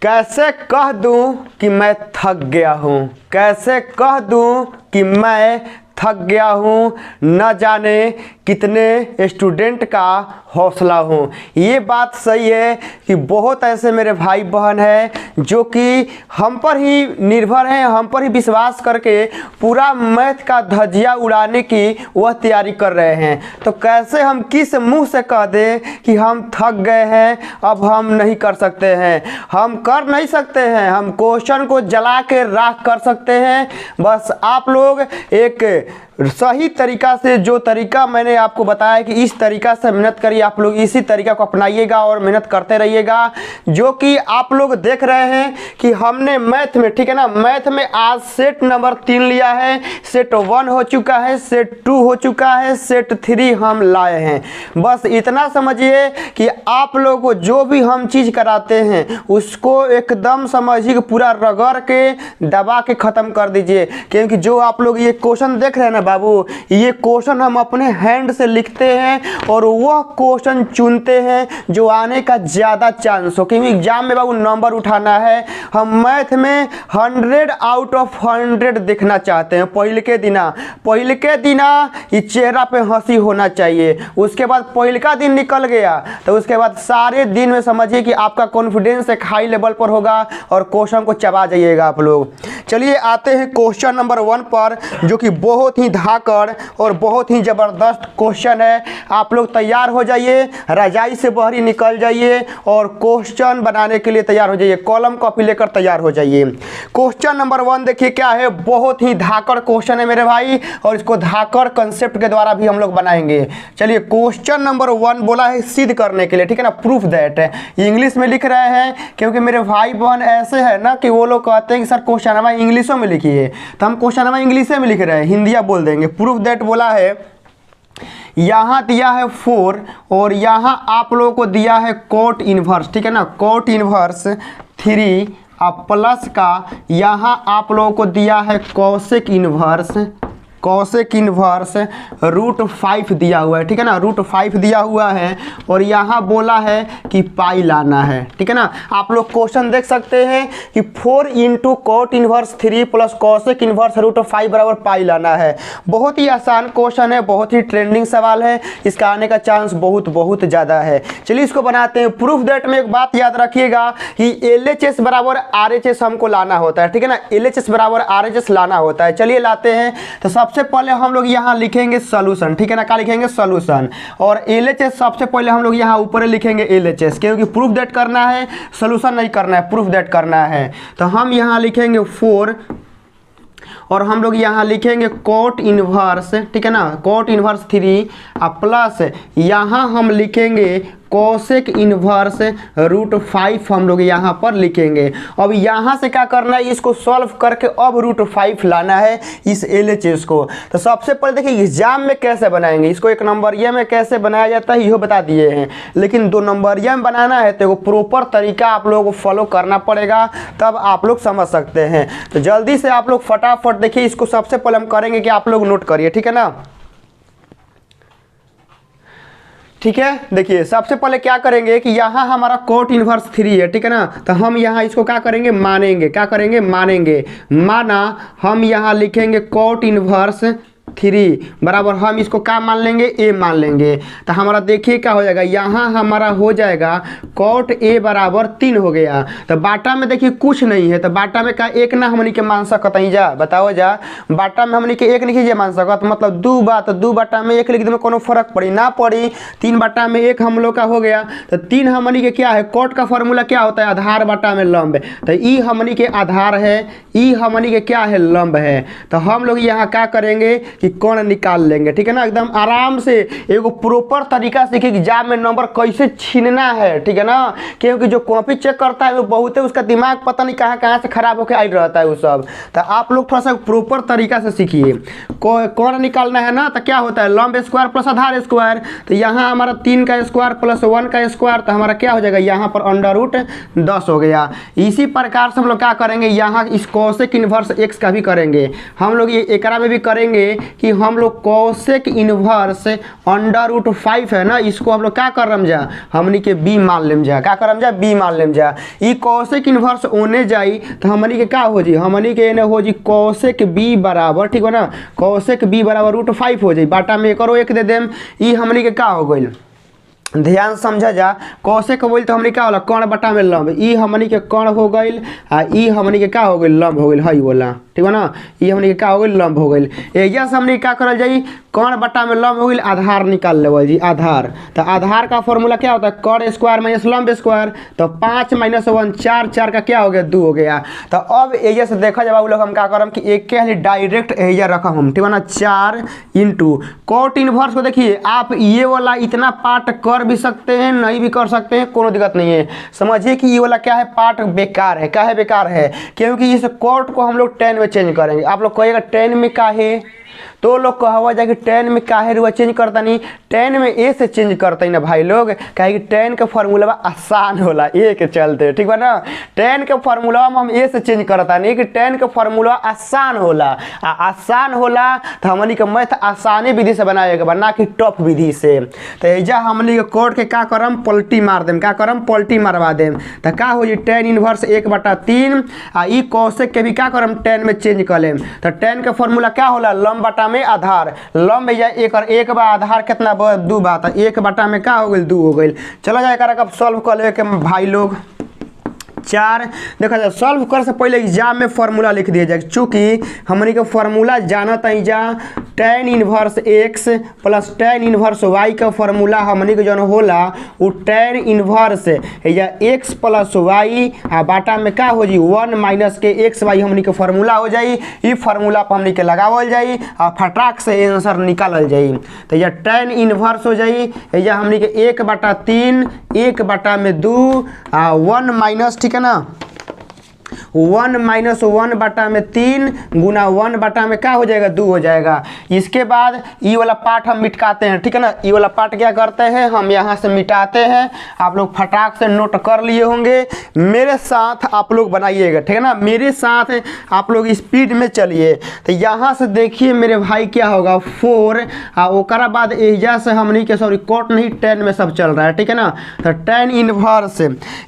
कैसे कह दूं कि मैं थक गया हूँ, कैसे कह दूं कि मैं थक गया हूँ, न जाने कितने स्टूडेंट का हौसला हूँ। ये बात सही है कि बहुत ऐसे मेरे भाई बहन हैं जो कि हम पर ही निर्भर हैं, हम पर ही विश्वास करके पूरा मैथ का धज्जियाँ उड़ाने की वह तैयारी कर रहे हैं। तो कैसे हम किस मुंह से कह दें कि हम थक गए हैं, अब हम नहीं कर सकते हैं। हम कर नहीं सकते हैं, हम क्वेश्चन को जला के राख कर सकते हैं। बस आप लोग एक सही तरीका से, जो तरीका मैंने आपको बताया कि इस तरीका से मेहनत करिए, आप लोग इसी तरीका को अपनाइएगा और मेहनत करते रहिएगा। जो कि आप लोग देख रहे हैं कि हमने मैथ में, ठीक है ना, मैथ में आज सेट नंबर 3 लिया है, सेट 1 हो चुका है, सेट 2 हो चुका है, सेट 3 हम लाए हैं। बस इतना समझिए कि आप लोगों को जो भी हम चीज़ कराते हैं उसको एकदम समझिए कि पूरा रगड़ के दबा के ख़त्म कर दीजिए। क्योंकि जो आप लोग ये क्वेश्चन देख रहे हैं ना बाबू, ये क्वेश्चन हम अपने हैंड से लिखते हैं और वह क्वेश्चन चुनते हैं जो आने का ज़्यादा चांस हो। क्योंकि एग्जाम में बाबू नंबर उठाना है, हम मैथ में 100 आउट ऑफ 100 देखना चाहते हैं। पहले के दिना ये चेहरा पे हंसी होना चाहिए। उसके बाद पहले का दिन निकल गया तो उसके बाद सारे दिन में समझिए कि आपका कॉन्फिडेंस एक हाई लेवल पर होगा और क्वेश्चन को चबा जाइएगा आप लोग। चलिए आते हैं क्वेश्चन नंबर 1 पर, जो कि बहुत ही धाकड़ और बहुत ही ज़बरदस्त क्वेश्चन है। आप लोग तैयार हो जाइए, रजाई से बाहर निकल जाइए और क्वेश्चन बनाने के लिए तैयार हो जाइए। कॉलम कॉपी लेकर तैयार हो जाइए। क्वेश्चन नंबर 1 देखिए क्या है, बहुत ही धाकड़ क्वेश्चन है मेरे भाई, और इसको धाकड़ कंसेप्ट के द्वारा भी हम लोग बनाएंगे। चलिए क्वेश्चन नंबर 1 बोला है सिद्ध करने के लिए, ठीक है ना, प्रूफ दैट। इंग्लिश में लिख रहे हैं क्योंकि मेरे भाई बहन ऐसे है ना कि वो लोग कहते हैं कि सर क्वेश्चन हमारा इंग्लिशों में लिखिए, तो हम क्वेश्चन हमारा इंग्लिश में लिख रहे हैं, हिंदिया बोल देंगे। प्रूफ दैट बोला है, यहाँ दिया है 4 और यहाँ आप लोगों को दिया है कोट इनवर्स, ठीक है ना, कोट इनवर्स 3 अब प्लस का यहाँ आप लोगों को दिया है कोसेक इनवर्स √5 दिया हुआ है, ठीक है ना, √5 दिया हुआ है और यहाँ बोला है कि पाई लाना है, ठीक है ना। आप लोग क्वेश्चन देख सकते हैं कि 4 × cot inverse 3 plus cosec inverse √5 बराबर पाई लाना है। बहुत ही आसान क्वेश्चन है, बहुत ही ट्रेंडिंग सवाल है, इसका आने का चांस बहुत ज़्यादा है। चलिए इसको बनाते हैं। प्रूफ दैट में एक बात याद रखिएगा कि LHS बराबर RHS हमको लाना होता है, ठीक है ना, LHS बराबर RHS लाना होता है। चलिए लाते हैं। तो सबसे पहले हम लोग यहाँ लिखेंगे सॉल्यूशन, ठीक है ना, क्या लिखेंगे, सॉल्यूशन। और LHS सबसे पहले हम लोग यहाँ ऊपर लिखेंगे LHS, क्योंकि प्रूफ दैट करना है, सॉल्यूशन नहीं करना है, प्रूफ दैट करना है। तो हम यहाँ लिखेंगे 4 और हम लोग यहाँ लिखेंगे कोट इनवर्स, ठीक है ना, कोट इनवर्स 3 प्लस यहाँ हम लिखेंगे कोसेक इनवर्स √5 हम लोग यहाँ पर लिखेंगे। अब यहाँ से क्या करना है, इसको सॉल्व करके अब √5 लाना है इस LHS को। तो सबसे पहले देखिए एग्जाम में कैसे बनाएंगे इसको, 1 नंबरिया में कैसे बनाया जाता है यह बता दिए हैं, लेकिन 2 नंबरिया में बनाना है तो प्रॉपर तरीका आप लोगों को फॉलो करना पड़ेगा, तब आप लोग समझ सकते हैं। तो जल्दी से आप लोग फटाफट देखिए, इसको सबसे पहले हम करेंगे कि आप लोग नोट करिए, ठीक है ना, ठीक है। देखिए सबसे पहले क्या करेंगे कि यहाँ हमारा कोट इनवर्स 3 है, ठीक है ना, तो हम यहाँ इसको क्या करेंगे, मानेंगे। क्या करेंगे, मानेंगे। माना हम यहाँ लिखेंगे कोट इनवर्स 3 बराबर हम इसको क्या मान लेंगे, A मान लेंगे। तो हमारा देखिए क्या हो जाएगा, यहाँ हमारा हो जाएगा कोट A बराबर 3 हो गया। तो बाटा में देखिए कुछ नहीं है, तो बाटा में का 1 ना हमनी के मान सकत ही, जा बताओ जा, बाटा में हमनी के 1 नहीं जे मान सकत, मतलब 2 बात 2 बाटा में 1 लिख दे में कोनो फर्क पड़ी ना पड़ी। 3 बाटा में 1 हम लोग का हो गया। तो 3 हमनी के क्या है, कोट का फॉर्मूला क्या होता है, आधार बाटा में लंब। तो ई हमनी के आधार है, ई हमनी के क्या है, लंब है। तो हम लोग यहाँ क्या करेंगे कि कोण निकाल लेंगे, ठीक है ना, एकदम आराम से एगो प्रॉपर तरीका से कि एग्जाम में नंबर कैसे छीनना है, ठीक है ना। क्योंकि जो कॉपी चेक करता है वो बहुत है, उसका दिमाग पता नहीं कहाँ से खराब होकर आई रहता है वो सब। तो आप लोग थोड़ा सा प्रॉपर तरीका से सीखिए। कोण निकालना है ना, तो क्या होता है, लंब स्क्वायर प्लस आधार स्क्वायर। तो यहाँ हमारा 3 का स्क्वायर प्लस 1 का स्क्वायर, तो हमारा क्या हो जाएगा, यहाँ पर √10 हो गया। इसी प्रकार से हम लोग क्या करेंगे, यहाँ इस कोसेक इनवर्स x का भी करेंगे हम लोग, ये एकरा में भी करेंगे कि हम लोग कोसेक इनवर्स √5 है ना, इसको हम लोग क्या कर रहे जा, हमनी के बी मान लेम जा, क्या करम जा, बी मान लेम जा। ई कोसेक इनवर्स ओने जाई तो हमनी के क्या हो जी, हमनी के एने हो जी कोसेक बी बराबर, ठीक है ना, कोसेक बी बराबर √5 हो जाई, बाटा में करो 1 दे देम। ई हमनी के क्या हो गई, ध्यान समझा जा, कोसेक बोल तो हमनी क्या होला, कर्ण बटा में लंब, ई हमनी के कर्ण हो गई आ ई हमनी के क्या हो गई, लंब हो गई, हई बोला, ठीक है ना, ई हमनी के क्या हो गई, लंब हो गई। एजा से हमनी क्या करल जाई, कर्ण बटा में लंब हो गई, आधार निकाल लेवल जी, आधार। तो आधार का फॉर्मूला क्या होता है, कर्ण स्क्वायर माइनस लंब स्क्वायर, तो 5 - 1 4, 4 का क्या हो गया, 2 हो गया। तो अब एजा से देखा जाए लोग हम क्या करम कि एक के लिए डायरेक्ट एजा रखम हम, ठीक है ना, 4 × कोट इनवर्स को देखिए आप ये वाला इतना पार्ट कर भी सकते हैं, नहीं भी कर सकते हैं, कोई दिक्कत नहीं है। समझिए कि ये वाला क्या है, पार्ट बेकार है। क्या है, बेकार है, क्योंकि इस कोट को हम लोग 10 में चेंज करेंगे। आप लोग कहिएगा 10 में का है, तो लोग कहवा जाए कि 10 में काहे रुआ चेंज करता नहीं, 10 में ए से चेंज करते ना भाई लोग, कहे कि 10 का फॉर्मूला आसान होला, ए के चलते, ठीक बा ना। 10 के फॉर्मूला हम ए से चेंज करता नहीं कि 10 के फॉर्मूला आसान होला, आसान होला तो हमनी के मैथ आसानी विधि से बनाएगा, ना कि टफ विधि से। तो एजा हमनी के कोड के का करम, पलटी मार देम, क्या करम, पलटी मारवा देम। तो का हो जी, 10 इनवर्स 1/3 आ ई कोसेक के भी क्या करम, 10 में चेंज कर लेम। तो 10 के फॉर्मूला क्या होला, लंब बटा में आधार, लंब या एक बा आधार कितना 2 बा, 1 बटा में क्या हो गई, 2 हो गई। चलो जाए कर अब सॉल्व कर ले के भाई लोग। 4 देखा जाए, सॉल्व कर से पहले एग्जाम में फॉर्मूला लिख दिया जाए, चूँकि हमनी के फॉर्मूला जानत है जा tan inverse x plus tan inverse y का फॉर्मूला हमनी के जौन होला वो tan इनवर्स या x प्लस y आ बाटा में का हो जी 1 माइनस के xy हमनी के फॉर्मूला हो जाई। ई फॉर्मूला पर हमनी के लगावल जाई आ फटाक से आंसर निकालल जाई। तो यह tan इनवर्स हो जाई, या हमनी के 1/3 1/2 आ 1 माइनस, ठीक है ना, 1 - 1/3 गुना 1 में क्या हो जाएगा, 2 हो जाएगा। इसके बाद ये वाला पार्ट हम मिटाते हैं, ठीक है ना, ये वाला पार्ट क्या करते हैं, हम यहाँ से मिटाते हैं। आप लोग फटाक से नोट कर लिए होंगे, मेरे साथ आप लोग बनाइएगा, ठीक है ना, मेरे साथ आप लोग स्पीड में चलिए। तो यहाँ से देखिए मेरे भाई क्या होगा, 4 ओकरा बाद एजा से हमनी के सॉरी कोट नहीं 10 में सब चल रहा है, ठीक है ना। तो tan इनवर्स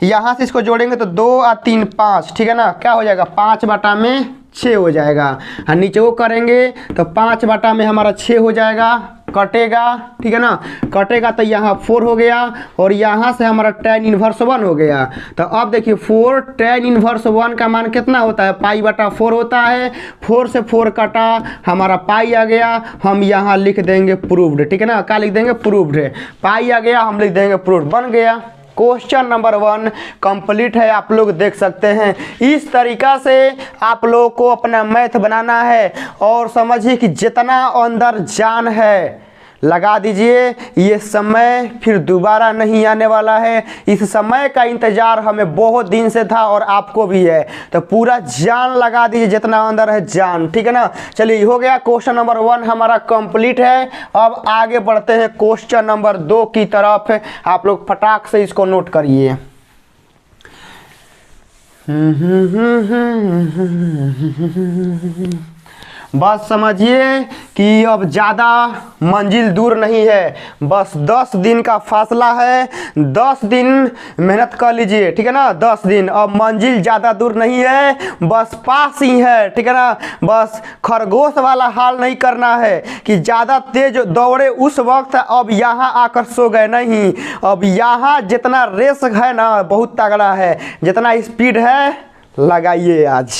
यहाँ से इसको जोड़ेंगे तो 2 और 3 5, ठीक है ना, क्या हो जाएगा 5/6 हो जाएगा। और नीचे वो करेंगे तो 5 में हमारा 6 हो जाएगा, कटेगा, ठीक है ना, कटेगा तो यहाँ 4 हो गया और यहाँ से हमारा tan इनवर्स 1 हो गया। तो अब देखिए 4 tan इनवर्स 1 का मान कितना होता है, π/4 होता है। 4 से 4 कटा, हमारा पाई आ गया, हम यहाँ लिख देंगे प्रूव्ड, ठीक है ना, क्या लिख देंगे, प्रूव्ड है, पाई आ गया, हम लिख देंगे प्रूव्ड, बन गया। क्वेश्चन नंबर 1 कंप्लीट है, आप लोग देख सकते हैं। इस तरीका से आप लोगों को अपना मैथ बनाना है और समझिए कि जितना अंदर जान है लगा दीजिए, ये समय फिर दोबारा नहीं आने वाला है। इस समय का इंतजार हमें बहुत दिन से था और आपको भी है, तो पूरा जान लगा दीजिए, जितना अंदर है जान, ठीक है ना। चलिए हो गया, क्वेश्चन नंबर 1 हमारा कंप्लीट है। अब आगे बढ़ते हैं क्वेश्चन नंबर 2 की तरफ। आप लोग फटाक से इसको नोट करिए। बस समझिए कि अब ज़्यादा मंजिल दूर नहीं है, बस 10 दिन का फासला है। 10 दिन मेहनत कर लीजिए, ठीक है ना, 10 दिन, अब मंजिल ज़्यादा दूर नहीं है, बस पास ही है, ठीक है ना। बस खरगोश वाला हाल नहीं करना है कि ज़्यादा तेज दौड़े उस वक्त, अब यहाँ आकर सो गए, नहीं। अब यहाँ जितना रेस है ना बहुत तगड़ा है, जितना स्पीड है लगाइए आज।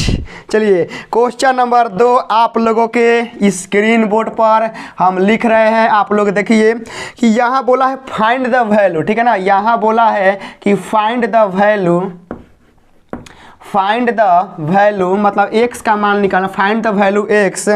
चलिए क्वेश्चन नंबर 2 आप लोगों के स्क्रीन बोर्ड पर हम लिख रहे हैं। आप लोग देखिए कि यहाँ बोला है फाइंड द वैल्यू, ठीक है ना, यहाँ बोला है कि find the value, find the value मतलब x का मान निकालना, फाइंड द वैल्यू x।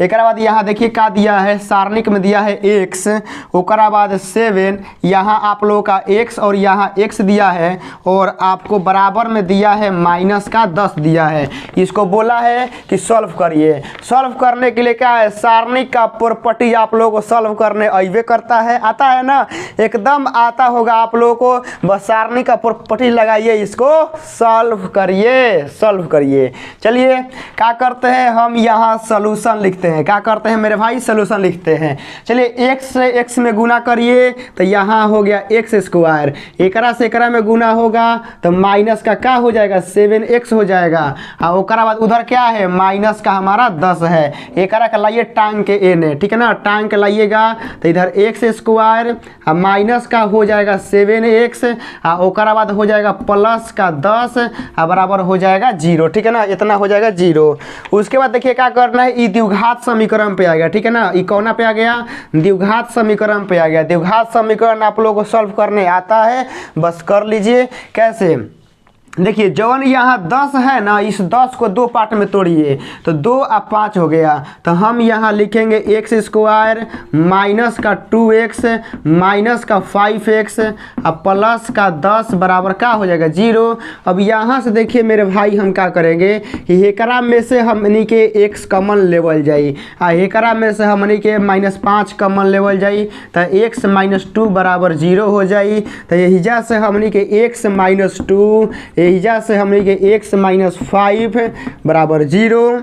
एक बाद यहाँ देखिए क्या दिया है, सारणिक में दिया है x, ओकरा बाद 7, यहाँ आप लोगों का x और यहाँ x दिया है, और आपको बराबर में दिया है माइनस का 10 दिया है। इसको बोला है कि सॉल्व करिए। सॉल्व करने के लिए क्या है, सारणिक का प्रॉपर्टी आप लोगों को सॉल्व करने अइबे करता है, आता है ना, एकदम आता होगा आप लोगों को। बस सारणिक का प्रॉपर्टी लगाइए, इसको सॉल्व करिए। सॉल्व करिए। चलिए क्या करते हैं, हम यहाँ सॉल्यूशन लिखते हैं। क्या करते हैं मेरे भाई, सॉल्यूशन लिखते हैं। चलिए x से x में गुना करिए तो यहाँ हो गया x स्क्वायर, एकरा से एकरा में गुना होगा तो माइनस का क्या हो जाएगा 7x हो जाएगा। और ओकरा बाद उधर क्या है माइनस का हमारा 10 है, एकरा का लाइए टांग के n, ठीक है ना, टांग के लाइएगा तो इधर x स्क्वायर माइनस का हो जाएगा 7x, ओकरा बाद हो जाएगा प्लस का 10 बराबर हो जाएगा 0, ठीक है ना, इतना हो जाएगा 0। उसके बाद देखिए क्या करना है, ये द्विघात समीकरण पे आ गया, ठीक है ना, ये कौन पे आ गया, द्विघात समीकरण पे आ गया। द्विघात समीकरण आप लोगों को सॉल्व करने आता है, बस कर लीजिए। कैसे, देखिए जवन यहाँ 10 है ना, इस 10 को दो पार्ट में तोड़िए तो 2 और 5 हो गया। तो हम यहाँ लिखेंगे x स्क्वायर माइनस का 2x माइनस का 5x और प्लस का 10 बराबर क्या हो जाएगा 0। अब यहाँ से देखिए मेरे भाई हम क्या करेंगे कि एकरा में से हमनी के x कॉमन लेवल जाई, एकरा में से हमनी के -5 कॉमन लेवल जाई तो x - 2 बराबर 0 हो जाई। तो यहीजा से हमनी के x - 2, एहिजा से हमने के x - 5 बराबर 0।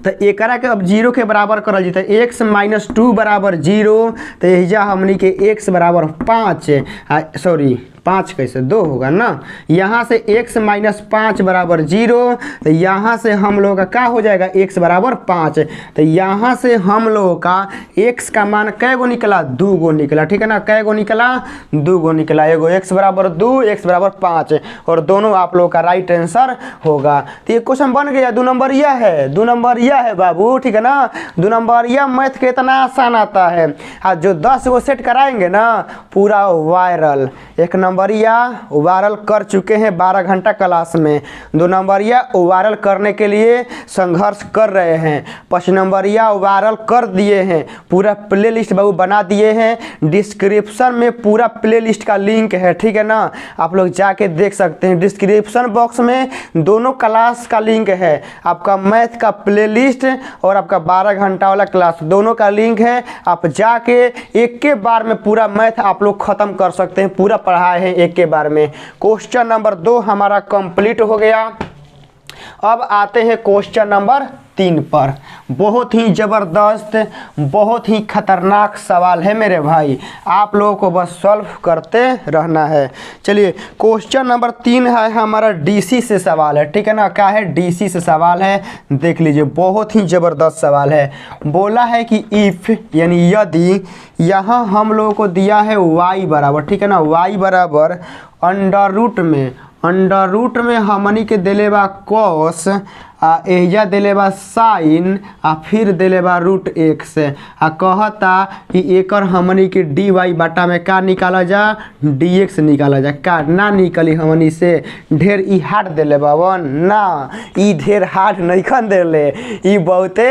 तो एकरा के अब 0 के बराबर करल जी तो x - 2 बराबर 0, तो एहिजा हमने के x बराबर 5, सॉरी 5 कैसे 2 होगा ना, यहाँ से x - 5 बराबर 0, तो यहाँ से हम लोग का क्या हो जाएगा x बराबर 5। तो यहाँ से हम लोग का x का मान कै गो निकला, 2 गो निकला, ठीक है ना, कै गो निकला 2 गो निकला, एगो x बराबर 2 x बराबर 5, और दोनों आप लोग का राइट आंसर होगा। तो ये क्वेश्चन बन गया, 2 नंबरिया है, 2 नंबरिया है बाबू, ठीक है ना। 2 नंबरिया मैथ कितना आसान आता है, आज जो 10 गो सेट कराएंगे ना पूरा वायरल। 1 नंबरिया वायरल कर चुके हैं 12 घंटा क्लास में, 2 नंबरिया वायरल करने के लिए संघर्ष कर रहे हैं, 5 नंबरिया वायरल कर दिए हैं, पूरा प्ले लिस्ट बाबू बना दिए हैं। डिस्क्रिप्शन में पूरा प्ले लिस्ट का लिंक है, ठीक है ना, आप लोग जाके देख सकते हैं। डिस्क्रिप्शन बॉक्स में दोनों क्लास का लिंक है, आपका मैथ का प्ले लिस्ट और आपका 12 घंटा वाला क्लास दोनों का लिंक है। आप जाके एक के बार में पूरा मैथ आप लोग ख़त्म कर सकते हैं, पूरा पढ़ाए हैं एक के बार में। क्वेश्चन नंबर 2 हमारा कंप्लीट हो गया। अब आते हैं क्वेश्चन नंबर 3 पर। बहुत ही ज़बरदस्त, बहुत ही खतरनाक सवाल है मेरे भाई, आप लोगों को बस सॉल्व करते रहना है। चलिए क्वेश्चन नंबर 3 है हमारा डीसी से सवाल है, ठीक है ना, क्या है डीसी से सवाल है, देख लीजिए बहुत ही ज़बरदस्त सवाल है। बोला है कि इफ़ यानी यदि यहाँ हम लोगों को दिया है y बराबर, ठीक है ना, y बराबर अंडर रूट में हमनी के दिले बा कॉस, एहिजा दिले बा साइन, फिर दिले बा √x, कहता कि एकर हमनी के dy बटा में का निकाला जा, dx निकाला जा। का ना निकली हमनी से, ढेर ई हार्ड दिले बावन ना, ई ढेर हार्ड नहीं खन दिले, ई बहुते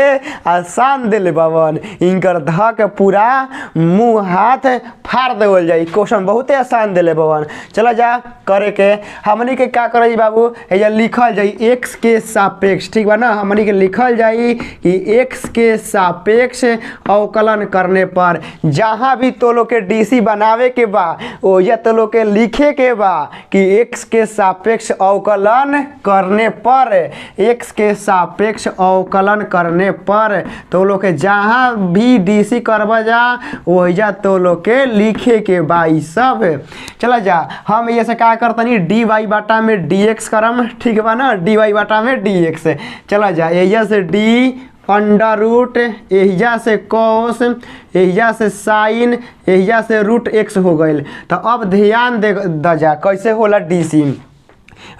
आसान दिले बावन, इनकर ध के पूरा मुँह हाथ फाड़ देवल जाई। क्वेश्चन बहुते आसान दिले बावन। चला जा करे के हमनी के क्या करे बाबू, एजा लिखल जाई x के सापेक्ष, ठीक बा ना, हमनी के लिखल जाई कि x के सापेक्ष अवकलन करने पर जहाँ भी तो लोग के डीसी बनावे के बा ओ या तो लोग के लिखे के बा कि x के सापेक्ष अवकलन करने पर, x के सापेक्ष अवकलन करने पर तो लोग के जहाँ भी डीसी करवा जा वही तो लोग के लिखे के बा। ई सब चला जा हम ये से क्या करतनी dy बटा में dx करम, ठीक बा ना, dy बटा में dx। चला जा एहिजा से d अंडर रूट, एहिजा से कॉस, एहिजा से साइन, एहिजा से √x हो गई। तो अब ध्यान दे जा कैसे होला डीसी।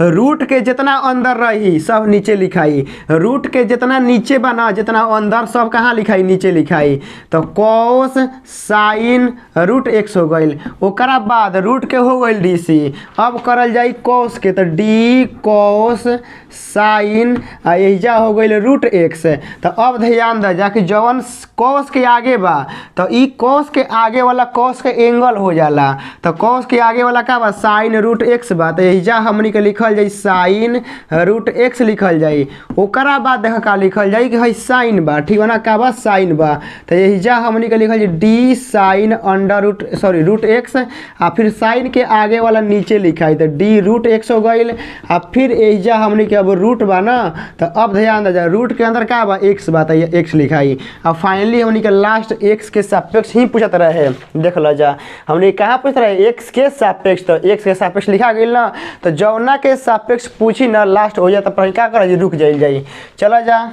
रूट के जितना अंदर रही सब नीचे लिखाई, रूट के जितना नीचे बना जितना अंदर सब कहाँ लिखाई, नीचे लिखाई। तो कॉस साइन √x हो गई, ओकरा बाद रूट के हो गई डीसी। अब करल जाई कॉस के, तो डी कॉस साइन एहिजा हो गई √x। तो अब ध्यान दे जाके जवन कॉस के आगे बा तो ई कॉस के आगे वाला कॉस के एंगल हो जाला, तो कॉस के आगे वाला का बा साइन √x बा, तो एहिजा हमनी के लिखल जाई साइन रूट एक्स लिखल जाई। ओकरा बाद देख का लिखल जाई कि हई साइन बा, ठीक बा ना, का बा साइन बा। तो एहिजा हमनी के लिखल जाई D sine under root X, आ फिर साइन के आगे वाला नीचे लिखाई तो डी रूट एक्स हो गईल। आ फिर एहिजा हमनी के अब रूट बा ना, तो अब ध्यान दे जा रूट के अंदर का बा एक्स बा, तो एक्स लिखाई। अब फाइनली हमनी के लास्ट एक्स के सापेक्ष ही पूछत रहे, देख लो जा हमने कहाँ पूछ रहे एक्स के सापेक्ष, तो एक्स के सापेक्ष लिखा गई ना, तो जौना के सापेक्ष पूछी ना लास्ट हो जाए तो पर क्या कर रुक जाई। चला जा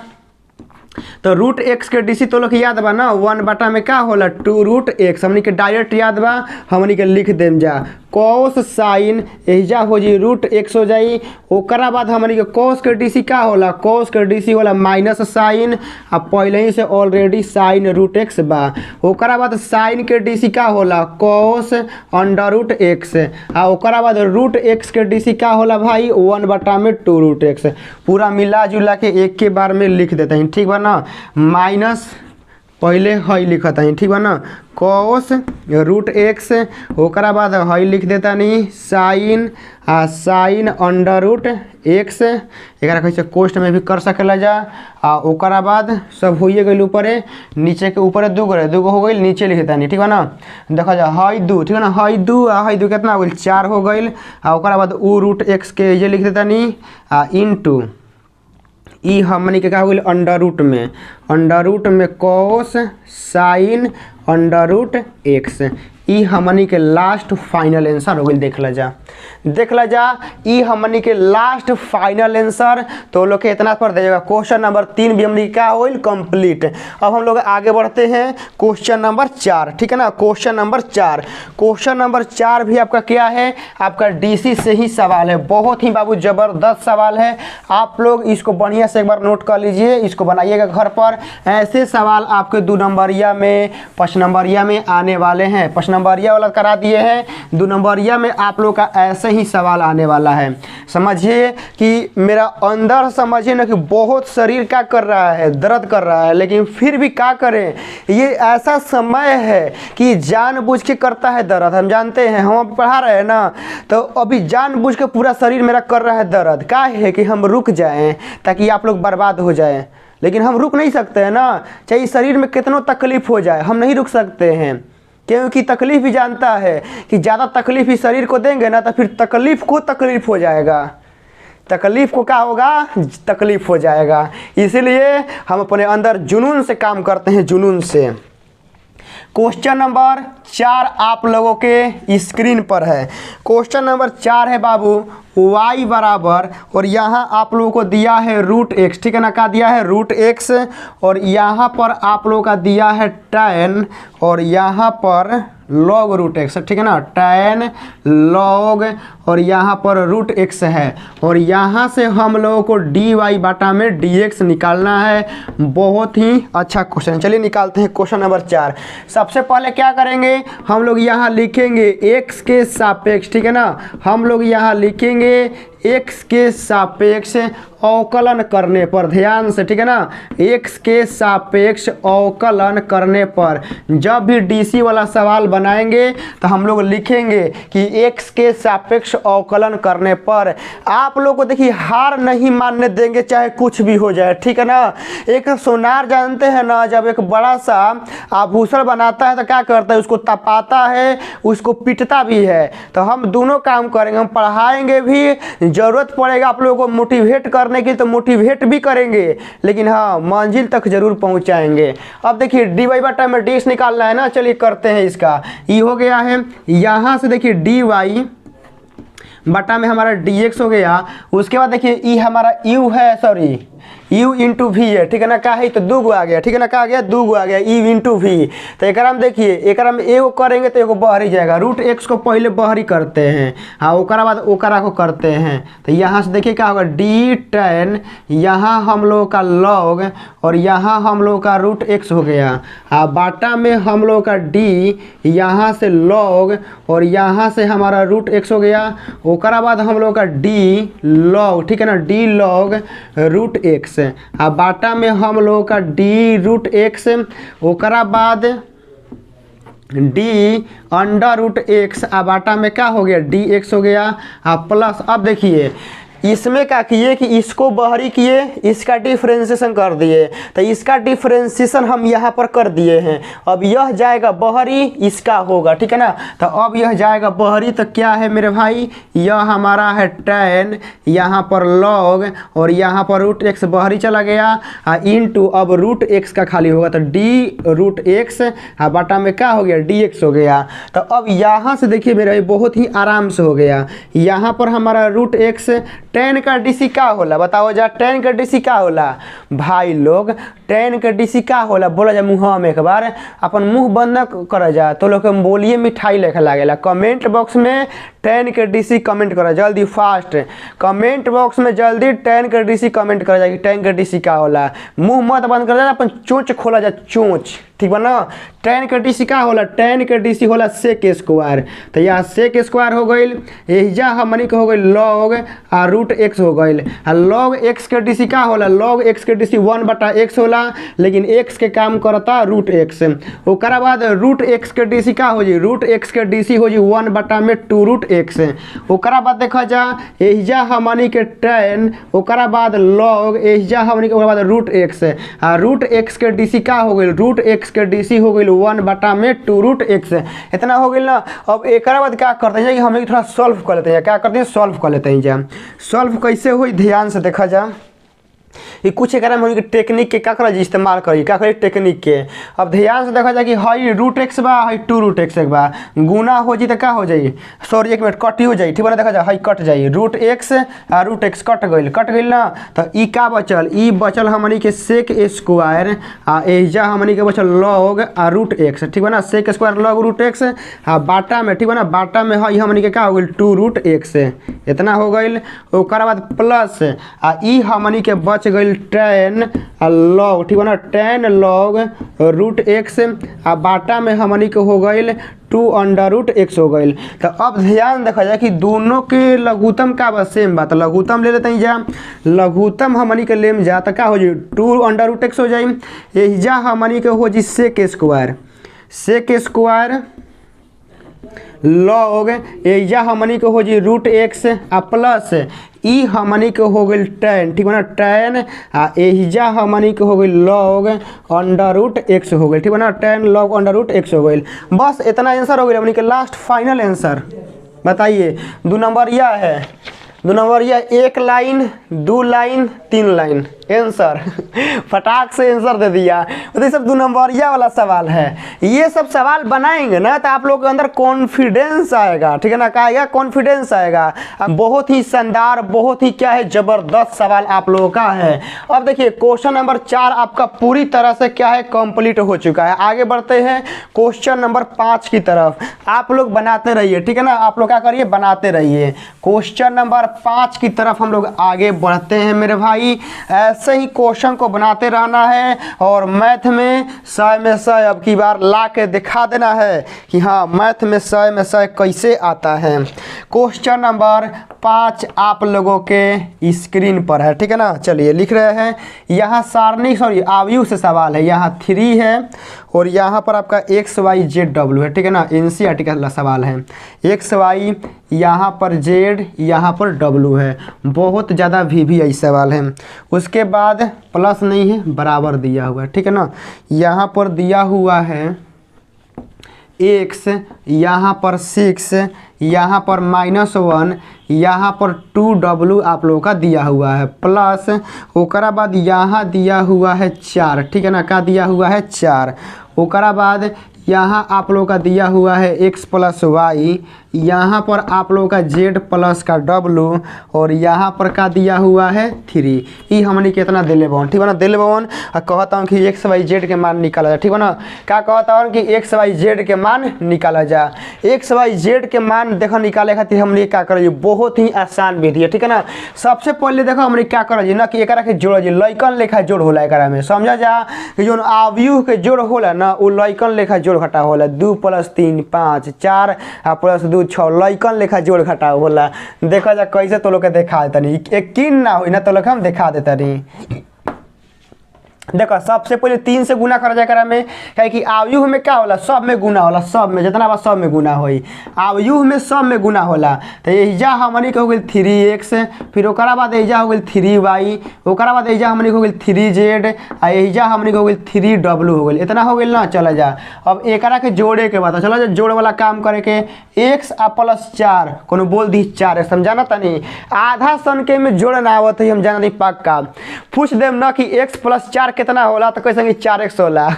तो रूट एक्स के डीसी तो लोग याद बा ना, 1 में का होला 2 रूट एक्स, हमनी के डायरेक्ट याद बा, हमनी के लिख देम जा कॉस साइन एहिजा हो जी रूट एक्स हो जाई। ओकरा बाद हमनी के कॉस के डीसी का होला, कॉस के डीसी होला माइनस साइन, आ पहले ही से ऑलरेडी साइन रूट एक्स बा। ओकरा बाद साइन के डीसी का होला कॉस अंडर रूट एक्स, आ ओकरा बाद रूट एक्स के डीसी का होला भाई 1 में 2 रूट एक्स। पूरा मिला जुला के एक के बार में लिख देते हैं, ठीक बा ना, माइनस पहले हई लिखता है, ठीक बा ना, कॉस रूट एक्स, ओकरा बाद हई लिख देता नहीं साइन, आ साइन अंडर रूट एक्स, एक कैसे कोष्ट में भी कर सकेला जा। आ ओकरा बाद सब होइए गई ऊपरे, नीचे के ऊपर दूगो हो गई, नीचे लिख देता नहीं, ठीक बा ना, देखा जा हई 2, ठीक है ना, हई 2 आ हई 2 कितना हो गई 4 हो गई। आ ओकरा बाद उ रूट एक्स के ये लिख देता नहीं, आ इनटू ई हमनी के का हो गई अंडर रूट में cos sine under root X. ई हमनी के लास्ट फाइनल आंसर हो गई। देख ला जा ई हमनी के लास्ट फाइनल आंसर। तो लोग के इतना पर देगा। क्वेश्चन नंबर 3 भी हमनी का होइल कंप्लीट। अब हम लोग आगे बढ़ते हैं क्वेश्चन नंबर 4, ठीक है ना। क्वेश्चन नंबर 4 भी आपका क्या है, आपका डीसी से ही सवाल है। बहुत ही बाबू जबरदस्त सवाल है। आप लोग इसको बढ़िया से एक बार नोट कर लीजिए, इसको बनाइएगा घर पर। ऐसे सवाल आपके 2 नंबरिया में 5 नंबरिया में आने वाले हैं। 5 नंबरिया वाला करा दिए हैं, 2 नंबरिया में आप लोग का ऐसे ही सवाल आने वाला है। समझिए कि मेरा अंदर समझिए ना कि बहुत शरीर क्या कर रहा है, दर्द कर रहा है, लेकिन फिर भी क्या करें, ये ऐसा समय है कि जानबूझ के करता है दर्द। हम जानते हैं, हम पढ़ा रहे हैं ना, तो अभी जानबूझ के पूरा शरीर मेरा कर रहा है दर्द। क्या है कि हम रुक जाएं ताकि आप लोग बर्बाद हो जाएं, लेकिन हम रुक नहीं सकते हैं ना। चाहे शरीर में कितनों तकलीफ हो जाए, हम नहीं रुक सकते हैं, क्योंकि तकलीफ भी जानता है कि ज़्यादा तकलीफ ही शरीर को देंगे ना तो फिर तकलीफ को तकलीफ हो जाएगा, तकलीफ को क्या होगा, तकलीफ हो जाएगा। इसीलिए हम अपने अंदर जुनून से काम करते हैं, जुनून से। क्वेश्चन नंबर 4 आप लोगों के स्क्रीन पर है। क्वेश्चन नंबर 4 है बाबू y बराबर, और यहाँ आप लोगों को दिया है रूट एक्स, ठीक है ना, क्या दिया है रूट एक्स, और यहाँ पर आप लोगों का दिया है tan, और यहाँ पर लॉग रूट एक्स, ठीक है ना, tan लॉग, और यहाँ पर रूट एक्स है, और यहाँ से हम लोगों को dy बटा में dx निकालना है। बहुत ही अच्छा क्वेश्चन, चलिए निकालते हैं क्वेश्चन नंबर 4। सबसे पहले क्या करेंगे, हम लोग यहाँ लिखेंगे x के सापेक्ष, ठीक है ना, हम लोग यहाँ लिखेंगे x के सापेक्ष अवकलन करने पर, ध्यान से, ठीक है ना, x के सापेक्ष अवकलन करने पर जब भी डीसी वाला सवाल बनाएंगे तो हम लोग लिखेंगे कि x के सापेक्ष अवकलन करने पर। आप लोग को देखिए हार नहीं मानने देंगे, चाहे कुछ भी हो जाए, ठीक है ना। एक सोनार जानते हैं ना, जब एक बड़ा सा आभूषण बनाता है तो क्या करता है, उसको तपाता है, उसको पीटता भी है। तो हम दोनों काम करेंगे, हम पढ़ाएंगे भी, ज़रूरत पड़ेगा आप लोगों को मोटिवेट करने की तो मोटिवेट भी करेंगे, लेकिन हाँ मंजिल तक जरूर पहुंचाएंगे। अब देखिए dy बटा में dx निकालना है ना, चलिए करते हैं। इसका ये हो गया है, यहाँ से देखिए dy बटा में हमारा dx हो गया। उसके बाद देखिए ई हमारा u है, सॉरी u इंटू वी है, ठीक है ना, क्या है तो 2 गो आ गया, ठीक है ना, क्या आ गया 2 गो आ गया, u इंटू वी। तो एक हम देखिए, एक में एगो करेंगे तो एगो बहरी जाएगा, रूट एक्स को पहले बहरी करते हैं, हाँ ओकरा बाद ओकरा को करते हैं। तो यहाँ से देखिए क्या होगा डी tan, यहाँ हम लोग का लॉग, और यहाँ हम लोग का रूट एक्स हो गया। हाँ बाटा में हम लोग का डी, यहाँ से लॉग, और यहाँ से हमारा रूट एक्स हो गया। ओकरा बाद हम लोग का डी लॉग, ठीक है ना, डी लॉग रूट एक्स। आ बाटा में हम लोग का डी रूट एक्स, ओकरा बाद डी अंडर रूट एक्स बाटा में क्या हो गया डी एक्स हो गया प्लस। अब देखिए इसमें क्या किए कि इसको बाहरी किए, इसका डिफरेंशिएशन कर दिए, तो इसका डिफरेंशिएशन हम यहाँ पर कर दिए हैं। अब यह जाएगा बाहरी, इसका होगा, ठीक है ना। तो अब यह जाएगा बाहरी, तो क्या है मेरे भाई, यह हमारा है tan, यहाँ पर log और यहाँ पर रूट एक्स बाहरी चला गया इनटू अब रूट एक्स का खाली होगा, तो डी रूट एक्स बाटा में क्या हो गया डी एक्स हो गया। तो अब यहाँ से देखिए मेरे भाई बहुत ही आराम से हो गया। यहाँ पर हमारा रूट एक्स tan का डीसी का होला, बताओ जा tan का डीसी का होला भाई लोग, tan का डीसी का होला बोला जा मुँह में एक बार, अपन मुंह बंद न कर जा तो लोग बोलिए मिठाई लेके लागेला। कमेंट बॉक्स में tan का डीसी कमेंट करा जल्दी फास्ट, कमेंट बॉक्स में जल्दी tan का डीसी कमेंट करा जा कि tan का डीसी का होला। मुंह मत बंद कर जा, अपन चोंच खोला जा चोंच, ठीक बा ना। tan का डीसी का होला, tan का डीसी होला सेक स्क्वायर, तो यहाँ सेक स्क्वायर हो गई, एहिजा हमनी के हो गई log रूट एक्स हो गई। log एक्स के डीसी का होला, log एक्स के डीसी 1/x होला, लेकिन x के काम करता रूट एक्स। ओकरा बाद रूट एक्स के डीसी का हो जी, रूट एक्स के डीसी हो जी 1/2 रूट एक्स। ओकरा बाद देखा जा एहिजा हमनी के tan, ओकरा बाद log एहिजा हमनी के, ओकरा बाद रूट एक्स के डीसी का हो गई, रूट एक्स के डीसी हो गई 1/2 रूट एक्स। इतना हो गई ना। अब एक बाद क्या करते हैं कि हम लोग थोड़ा सॉल्व कर लेते हैं, क्या करते हैं सॉल्व कर लेते हैं। जा सॉल्व कैसे हुई ध्यान से देखा जा, ये कुछ एक हम टेक्निक के क्या करी इस्तेमाल करी, क्या करी टेक्निक के। अब ध्यान से देखा जाए कि हाई रूट एक्स बा, हाई 2 रूट एक्स एक बा, गुना हो जी तो क्या हो जाई, सॉरी एक मिनट कट हो जाई, ठीक है। देखा जाए हाई कट जाई, रूट एक्स कट गई ना। तो ई का बचल, ई बचल हमनी के सेक स्क्वायर एजा हमनी के बचल लॉग रूट एक्स, ठीक है ना। Sec square log root X बाटा में, ठीक है ना, बाटा में हाई हमनी के क्या हो गई 2 रूट एक्स, इतना हो गई। ओकर बाद प्लस ई हमनी के बच गई tan log, ठीक है ना, tan log रूट एक्स बाटा में हमनी के हो गई 2 अंडर रूट एक्स हो गई। तो अब ध्यान देखा जाए कि दोनों के लघुत्तम का बस सेम बात, लघुत्तम ले लेते हैं जा, लघुत्तम हमनी के लेम जा तो क्या हो जाए 2 अंडर रूट एक्स हो जाए। एहिजा हमनी के हो जी सेक स्क्वायर लॉग एजा हमनी के हो जी रूट एक्स प्लस ई हमनी के हो गई tan, ठीक है ना, tan एहिजा हमनी के हो गई log अंडर रूट एक्स हो गई, ठीक है ना, tan log under root x हो गई। बस इतना आंसर हो गया हमनी के लास्ट फाइनल आंसर। बताइए 2 नंबर यह है, 2 नंबर यह 1 लाइन 2 लाइन 3 लाइन आंसर फटाक से आंसर दे दिया। तो ये सब 2 नंबरिया वाला सवाल है। ये सब सवाल बनाएंगे ना तो आप लोग के अंदर कॉन्फिडेंस आएगा, ठीक है ना, क्या आएगा कॉन्फिडेंस आएगा। बहुत ही शानदार, बहुत ही क्या है जबरदस्त सवाल आप लोगों का है। अब देखिए क्वेश्चन नंबर 4 आपका पूरी तरह से क्या है कंप्लीट हो चुका है। आगे बढ़ते हैं क्वेश्चन नंबर 5 की तरफ। आप लोग बनाते रहिए, ठीक है ना, आप लोग क्या करिए बनाते रहिए। क्वेश्चन नंबर 5 की तरफ हम लोग आगे बढ़ते हैं मेरे भाई। ऐसे ही क्वेश्चन को बनाते रहना है और मैथ में 100 में 100 अब की बार ला के दिखा देना है कि हाँ मैथ में 100 में 100 कैसे आता है। क्वेश्चन नंबर 5 आप लोगों के स्क्रीन पर है, ठीक है ना। चलिए लिख रहे हैं, यहाँ सारणी सॉरी आयु से सवाल है, यहाँ 3 है और यहाँ पर आपका XYZW है, ठीक है ना, NCERT का सवाल है। XY यहाँ पर Z यहाँ पर W है, बहुत ज़्यादा VVI सवाल है। उसके बाद प्लस नहीं है बराबर दिया हुआ है, ठीक है ना। यहाँ पर दिया हुआ है X, यहाँ पर 6, यहाँ पर -1, यहाँ पर 2W आप लोगों का दिया हुआ है प्लस ओकरा बाद यहाँ दिया हुआ है 4, ठीक है ना, क्या दिया हुआ है 4। ओकरा बाद यहाँ आप लोगों का दिया हुआ है x + y, यहाँ पर आप लोगों का z + का w और यहाँ पर का दिया हुआ है 3। ये हमने कितना दे ले बन, ठीक है ना, दे ले बन। कहता हूँ कि XYZ के मान निकाला जाए, ठीक है ना। क्या कहता हूँ कि XYZ के मान निकाला जाए। XYZ के मान देखो निकाले खातिर हमने क्या करिए, बहुत ही आसान विधि है, ठीक है ना। सबसे पहले देखो हमने क्या करिए ना कि एक के जोड़ लइकन लेखा जोड़ होला, एक में समझा जा कि जो आयु के जोड़ होला ना वो लइकन लेखा जोड़ घटा होला। 2 + 3 5, 4 + 2 6 लइकन लेखा जोड़ घटा होला। देखा जा कैसे तो लोग के देखा देता नहीं, यकीन ना हो ना तो लोग हम दिखा देता नहीं। देखो सबसे पहले 3 से गुना कर जाए करा में, क्या कि आव्यूह में क्या होला, सब में गुना होला, सब में जितना बा सब में गुना होई, आव्यूह में सब में गुना होला। तो एहिजा हमनी के हो गई 3x, फिर ओकरा बाद एहिजा हो गई 3y, ओकरा बाद एहिजा हमनी के हो गई 3z, आ एहिजा हमनी के हो गई 3w हो गई। इतना हो गई ना। चला जा अब एकरा के जोड़े के बाद चलो जा जोड़ वाला काम करे के, x आ प्लस 4 कोनो बोल दी 4 समझा ना तनी, आधा सन के में जोड़ ना आवत है हम जाना नहीं पक्का। पूछ देम ना कि x प्लस 4 कितना होला तो कैसे 4x होला।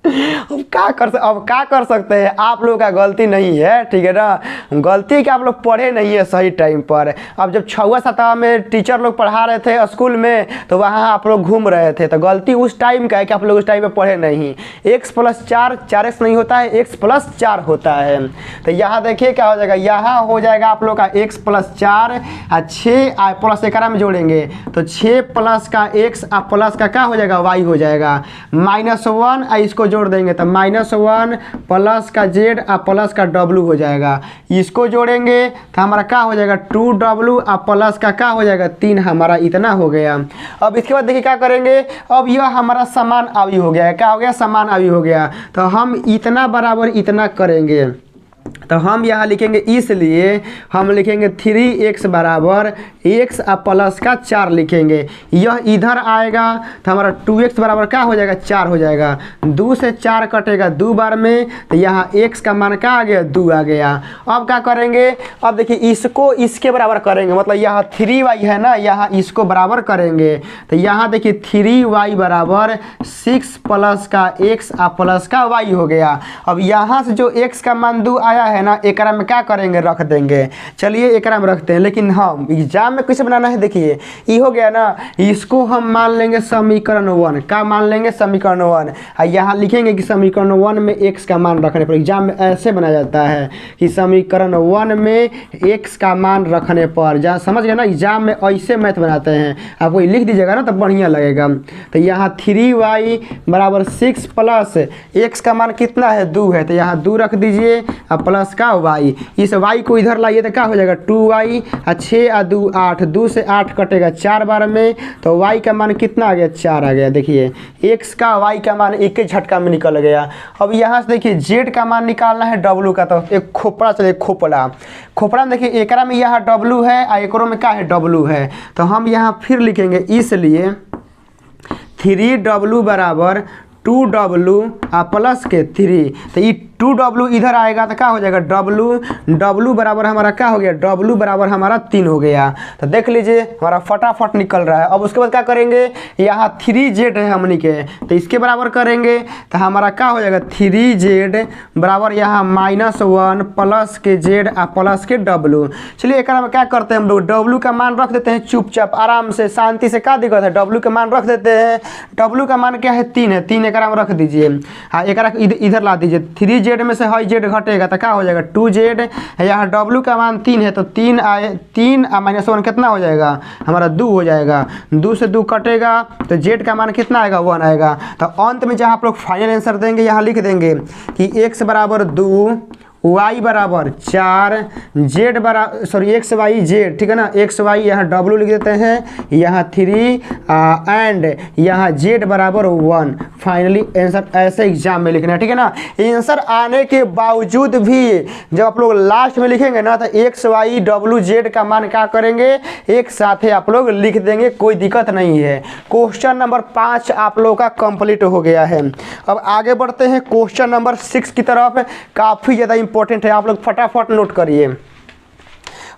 अब क्या कर सकते हैं, आप लोगों का गलती नहीं है, ठीक है ना, गलती कि आप लोग पढ़े नहीं है सही टाइम पर। अब जब 6वां 7वां में टीचर लोग पढ़ा रहे थे स्कूल में तो वहाँ आप लोग घूम रहे थे, तो गलती उस टाइम का है कि आप लोग उस टाइम पे पढ़े नहीं। x प्लस 4 4x नहीं होता है, x प्लस 4 होता है। तो यहाँ देखिए क्या हो जाएगा, यहाँ हो जाएगा आप लोग का x प्लस 4 और 6 प्लस 11 में जोड़ेंगे तो 6 प्लस का x प्लस का क्या हो जाएगा y हो जाएगा, -1 इसको जोड़ देंगे तो -1 प्लस का z और प्लस का w हो जाएगा। इसको जोड़ेंगे तो हमारा क्या हो जाएगा 2w और प्लस का क्या हो जाएगा 3, हमारा इतना हो गया। अब इसके बाद देखिए क्या करेंगे, अब यह हमारा समान अवयव हो गया है, क्या हो गया समान अवयव हो गया। तो हम इतना बराबर इतना करेंगे तो हम यहाँ लिखेंगे, इसलिए हम लिखेंगे 3x बराबर x प्लस का 4 लिखेंगे। यह इधर आएगा तो हमारा 2x बराबर क्या हो जाएगा 4 हो जाएगा, 2 से 4 कटेगा 2 बार में तो यहाँ x का मान क्या आ गया 2 आ गया। अब क्या करेंगे, अब देखिए इसको इसके बराबर करेंगे, मतलब यहाँ 3y है ना, यहाँ इसको बराबर करेंगे तो यहाँ देखिए 3y बराबर 6 प्लस का x प्लस का y हो गया। अब यहाँ से जो x का मान 2 आया है ना, एकरा में क्या करेंगे रख देंगे। चलिए एकरा में रखते हैं, लेकिन हम एग्जाम में कैसे बनाना है देखिए, ये हो गया ना, इसको हम मान लेंगे समीकरण 1, क्या मान लेंगे समीकरण 1, और यहाँ लिखेंगे कि समीकरण 1 में x का मान रखने पर। एग्जाम में ऐसे बनाया जाता है कि समीकरण 1 में x का मान रखने पर, जहाँ समझ गए ना, एग्जाम में ऐसे मैथ बनाते हैं, आप वही लिख दीजिएगा ना तो बढ़िया लगेगा। तो यहाँ 3y बराबर 6 प्लस x का मान कितना है 2 है, तो यहाँ 2 रख दीजिए और प्लस का y, इस y को इधर लाइए तो क्या हो जाएगा 2y, 6 और 2 8, 2 से 8 कटेगा 4 बार में तो y का मान कितना आ गया 4 आ गया। देखिए x का y का मान एक ही झटका में निकल गया। अब यहाँ से देखिए z का मान निकालना है w का, तो एक खोपड़ा चलिए खोपड़ा में देखिए एकरा में यहाँ w है और एकरों में क्या है w है, तो हम यहाँ फिर लिखेंगे, इसलिए 3w बराबर 2w प्लस के 3, तो ये 2w इधर आएगा तो क्या हो जाएगा w बराबर हमारा क्या हो गया, w बराबर हमारा 3 हो गया। तो देख लीजिए हमारा फटाफट निकल रहा है। अब उसके बाद क्या करेंगे, यहाँ 3z है हमनी के, तो इसके बराबर करेंगे तो हमारा क्या हो जाएगा 3z बराबर यहाँ -1 प्लस के z और प्लस के w। चलिए एक में क्या करते हैं हम लोग, w का मान रख देते हैं चुपचाप आराम से शांति से, क्या दिक्कत है, w का मान रख देते हैं। w का मान क्या है 3 है, 3 एकरा में रख दीजिए, हाँ एकरा इधर ला दीजिए, 3z में से हाई z घटेगा तो क्या हो जाएगा 2z, यहाँ w का मान 3 है तो 3 -1 कितना हो जाएगा हमारा 2 हो जाएगा, 2 से 2 कटेगा तो z का मान कितना आएगा 1 आएगा। तो अंत में जहाँ आप लोग फाइनल आंसर देंगे यहाँ लिख देंगे कि x बराबर 2, y बराबर 4, z बराबर x y z, ठीक है ना, x y यहाँ w लिख देते हैं, यहाँ 3 एंड यहाँ z बराबर 1। फाइनली आंसर ऐसे एग्जाम में लिखना है, ठीक है ना। आंसर आने के बावजूद भी जब आप लोग लास्ट में लिखेंगे ना तो x y w z का मान क्या करेंगे एक साथ आप लोग लिख देंगे, कोई दिक्कत नहीं है। क्वेश्चन नंबर 5 आप लोगों का कंप्लीट हो गया है। अब आगे बढ़ते हैं क्वेश्चन नंबर 6 की तरफ, काफ़ी ज़्यादा इंपॉर्टेंट है, आप लोग फटाफट नोट करिए,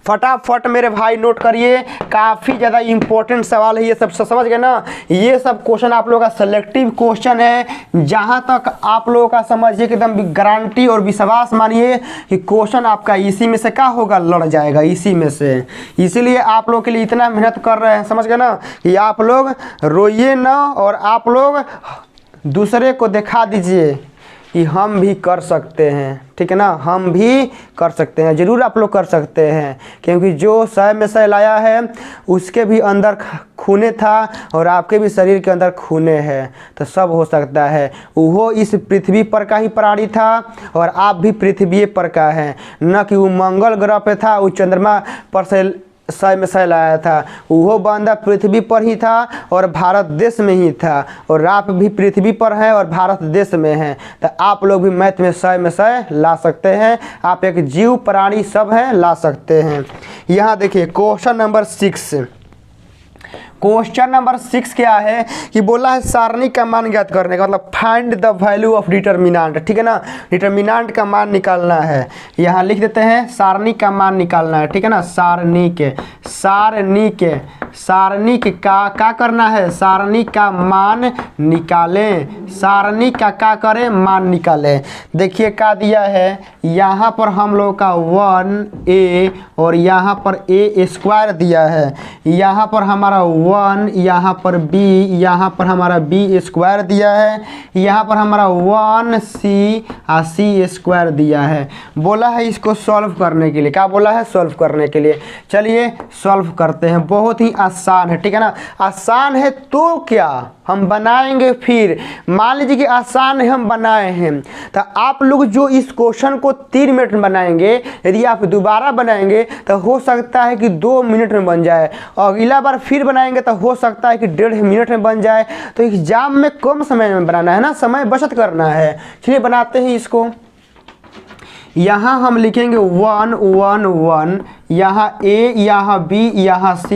फटाफट मेरे भाई नोट करिए, काफ़ी ज़्यादा इंपॉर्टेंट सवाल है ये सब, समझ गए ना। ये सब क्वेश्चन आप लोगों का सिलेक्टिव क्वेश्चन है, जहाँ तक आप लोगों का समझिए कि एकदम गारंटी और विश्वास मानिए कि क्वेश्चन आपका इसी में से क्या होगा लड़ जाएगा, इसी में से। इसीलिए आप लोग के लिए इतना मेहनत कर रहे हैं, समझ गए ना, कि आप लोग रोइए ना और आप लोग दूसरे को दिखा दीजिए कि हम भी कर सकते हैं, ठीक है ना, हम भी कर सकते हैं, ज़रूर आप लोग कर सकते हैं, क्योंकि जो सह में सह लाया है उसके भी अंदर खूने था और आपके भी शरीर के अंदर खूने है, तो सब हो सकता है। वो इस पृथ्वी पर का ही प्राणी था और आप भी पृथ्वी पर का है, न कि वो मंगल ग्रह पे था, वो चंद्रमा पर से सय में सय लाया था, वो बंदा पृथ्वी पर ही था और भारत देश में ही था, और आप भी पृथ्वी पर हैं और भारत देश में हैं, तो आप लोग भी मैथ में सय ला सकते हैं। आप एक जीव प्राणी सब हैं, ला सकते हैं। यहाँ देखिए क्वेश्चन नंबर 6। क्वेश्चन नंबर 6 क्या है कि बोला है सारणी का मान ज्ञात करने का, मतलब find the value of determinant, ठीक है ना। डिटर्मिनेंट का मान निकालना है, यहाँ लिख देते हैं सारणी का मान निकालना है, ठीक है ना। सारणी के का करना है, सारणी का मान निकालें, सारणी का करें, मान निकालें। देखिए क्या दिया है, यहाँ पर हम लोग का 1a और यहाँ पर a² दिया है, यहाँ पर हमारा 1, यहाँ पर b, यहाँ पर हमारा b² दिया है, यहाँ पर हमारा 1c और c² दिया है। बोला है इसको सॉल्व करने के लिए, क्या बोला है, सॉल्व करने के लिए। चलिए सॉल्व करते हैं, बहुत ही आसान है, ठीक है ना। आसान है तो क्या हम बनाएंगे, फिर मान लीजिए कि आसान है हम बनाए हैं, तो आप लोग जो इस क्वेश्चन को 3 मिनट में बनाएंगे, यदि आप दोबारा बनाएंगे तो हो सकता है कि 2 मिनट में बन जाए, और अगला बार फिर बनाएंगे तो हो सकता है कि 1.5 मिनट में बन जाए। तो एग्जाम में कम समय में बनाना है ना, समय बचत करना है। चलिए बनाते हैं इसको। यहाँ हम लिखेंगे 1 1 1, यहाँ a, यहाँ b, यहाँ c,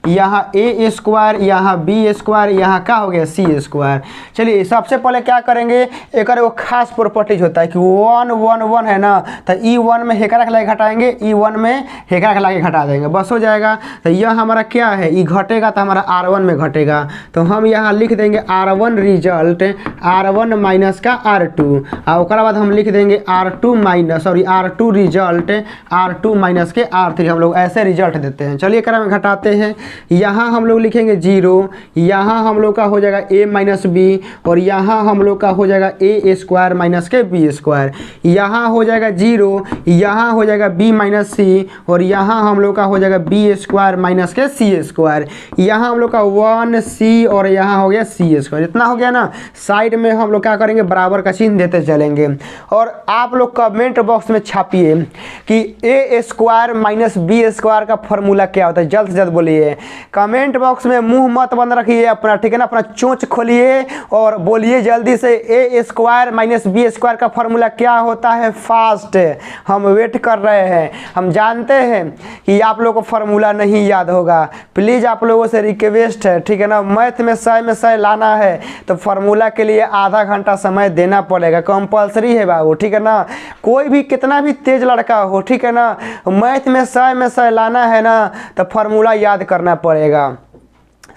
यहाँ a², यहाँ b², यहाँ क्या हो गया c²। चलिए सबसे पहले क्या करेंगे, एक वो खास प्रॉपर्टीज होता है कि 1 1 1 है ना, तो e1 में हेकरा के लाके घटाएंगे, e1 में हेकरा के लाके घटा देंगे, बस हो जाएगा। तो यह हमारा क्या है, e घटेगा तो हमारा r1 में घटेगा, तो हम यहाँ लिख देंगे r1 रिजल्ट r1 माइनस का r2, और उसके बाद हम लिख देंगे r2 रिजल्ट r2 माइनस के r3। हम लोग ऐसे रिजल्ट देते हैं। चलिए एकरा में घटाते हैं, यहाँ हम लोग लिखेंगे 0, यहाँ हम लोग का हो जाएगा a माइनस b, और यहाँ हम लोग का हो जाएगा a² माइनस के b², यहाँ हो जाएगा 0, यहाँ हो जाएगा b माइनस c, और यहाँ हम लोग का हो जाएगा b² माइनस के c², यहाँ हम लोग का 1c और यहाँ हो गया c²। इतना हो गया ना। साइड में हम लोग क्या करेंगे, बराबर का चिन्ह देते चलेंगे, और आप लोग कमेंट बॉक्स में छापिए कि a² माइनस b² का फॉर्मूला क्या होता है, जल्द से जल्द बोलिए। कमेंट बॉक्स में मुंह मत बंद रखिए अपना, ठीक है ना, अपना चोंच खोलिए और बोलिए जल्दी से a² माइनस b² का फॉर्मूला क्या होता है। फास्ट, हम वेट कर रहे हैं। हम जानते हैं कि आप लोगों को फॉर्मूला नहीं याद होगा, प्लीज़ आप लोगों से रिक्वेस्ट है, ठीक है ना। मैथ में 100 लाना है तो फॉर्मूला के लिए आधा घंटा समय देना पड़ेगा, कंपलसरी है बाबू, ठीक है ना। कोई भी कितना भी तेज लड़का हो, ठीक है ना, मैथ में 100 लाना है ना तो फॉर्मूला याद करना पड़ेगा,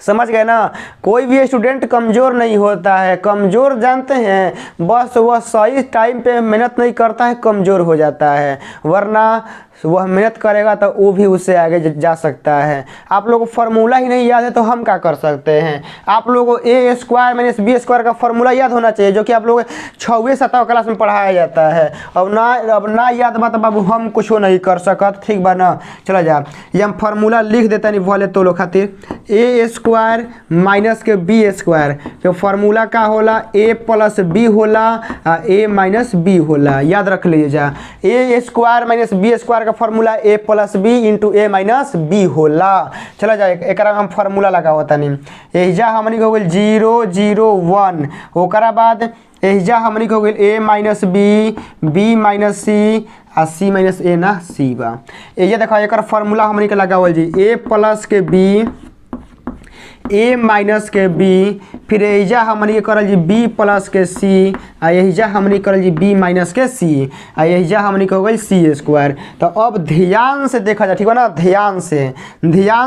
समझ गए ना। कोई भी स्टूडेंट कमज़ोर नहीं होता है, कमज़ोर जानते हैं बस वह सही टाइम पे मेहनत नहीं करता है, कमज़ोर हो जाता है, वरना वह मेहनत करेगा तो वो भी उससे आगे जा सकता है। आप लोगों को फार्मूला ही नहीं याद है तो हम क्या कर सकते हैं। आप लोगों को a² माइनस b² का फार्मूला याद होना चाहिए, जो कि आप लोग 6वीं 7वीं क्लास में पढ़ाया जाता है। अब ना याद बात बाबू हम कुछ नहीं कर सकत, ठीक बा ना। चला जा, ये हम फार्मूला लिख देता नहीं बोले तो लोग खातिर, a² माइनस के b², जो फार्मूला का होला a प्लस b होला, a माइनस b होला, याद रख लीजिए जा। a² minus b² formula a plus b into a minus b होला। चला जाए एक हम फार्मूला लगा होता नहीं, एहिजा हमनी हो गई 0 0 1, ओकरा बाद एहिजा हमनी हो गई a minus b minus c आ c माइनस a ना c बा। ये देखो एक फार्मूला हमनी के लगावल जी, a प्लस के b a माइनस के b, फिर एहिजा हमनी के करल जी b प्लस के c, आ एहिजा हमनी करल जी b माइनस के c, आ एहिजा हमनी के हो गई c²। तो अब ध्यान से देखा जा, ठीक है ना, ध्यान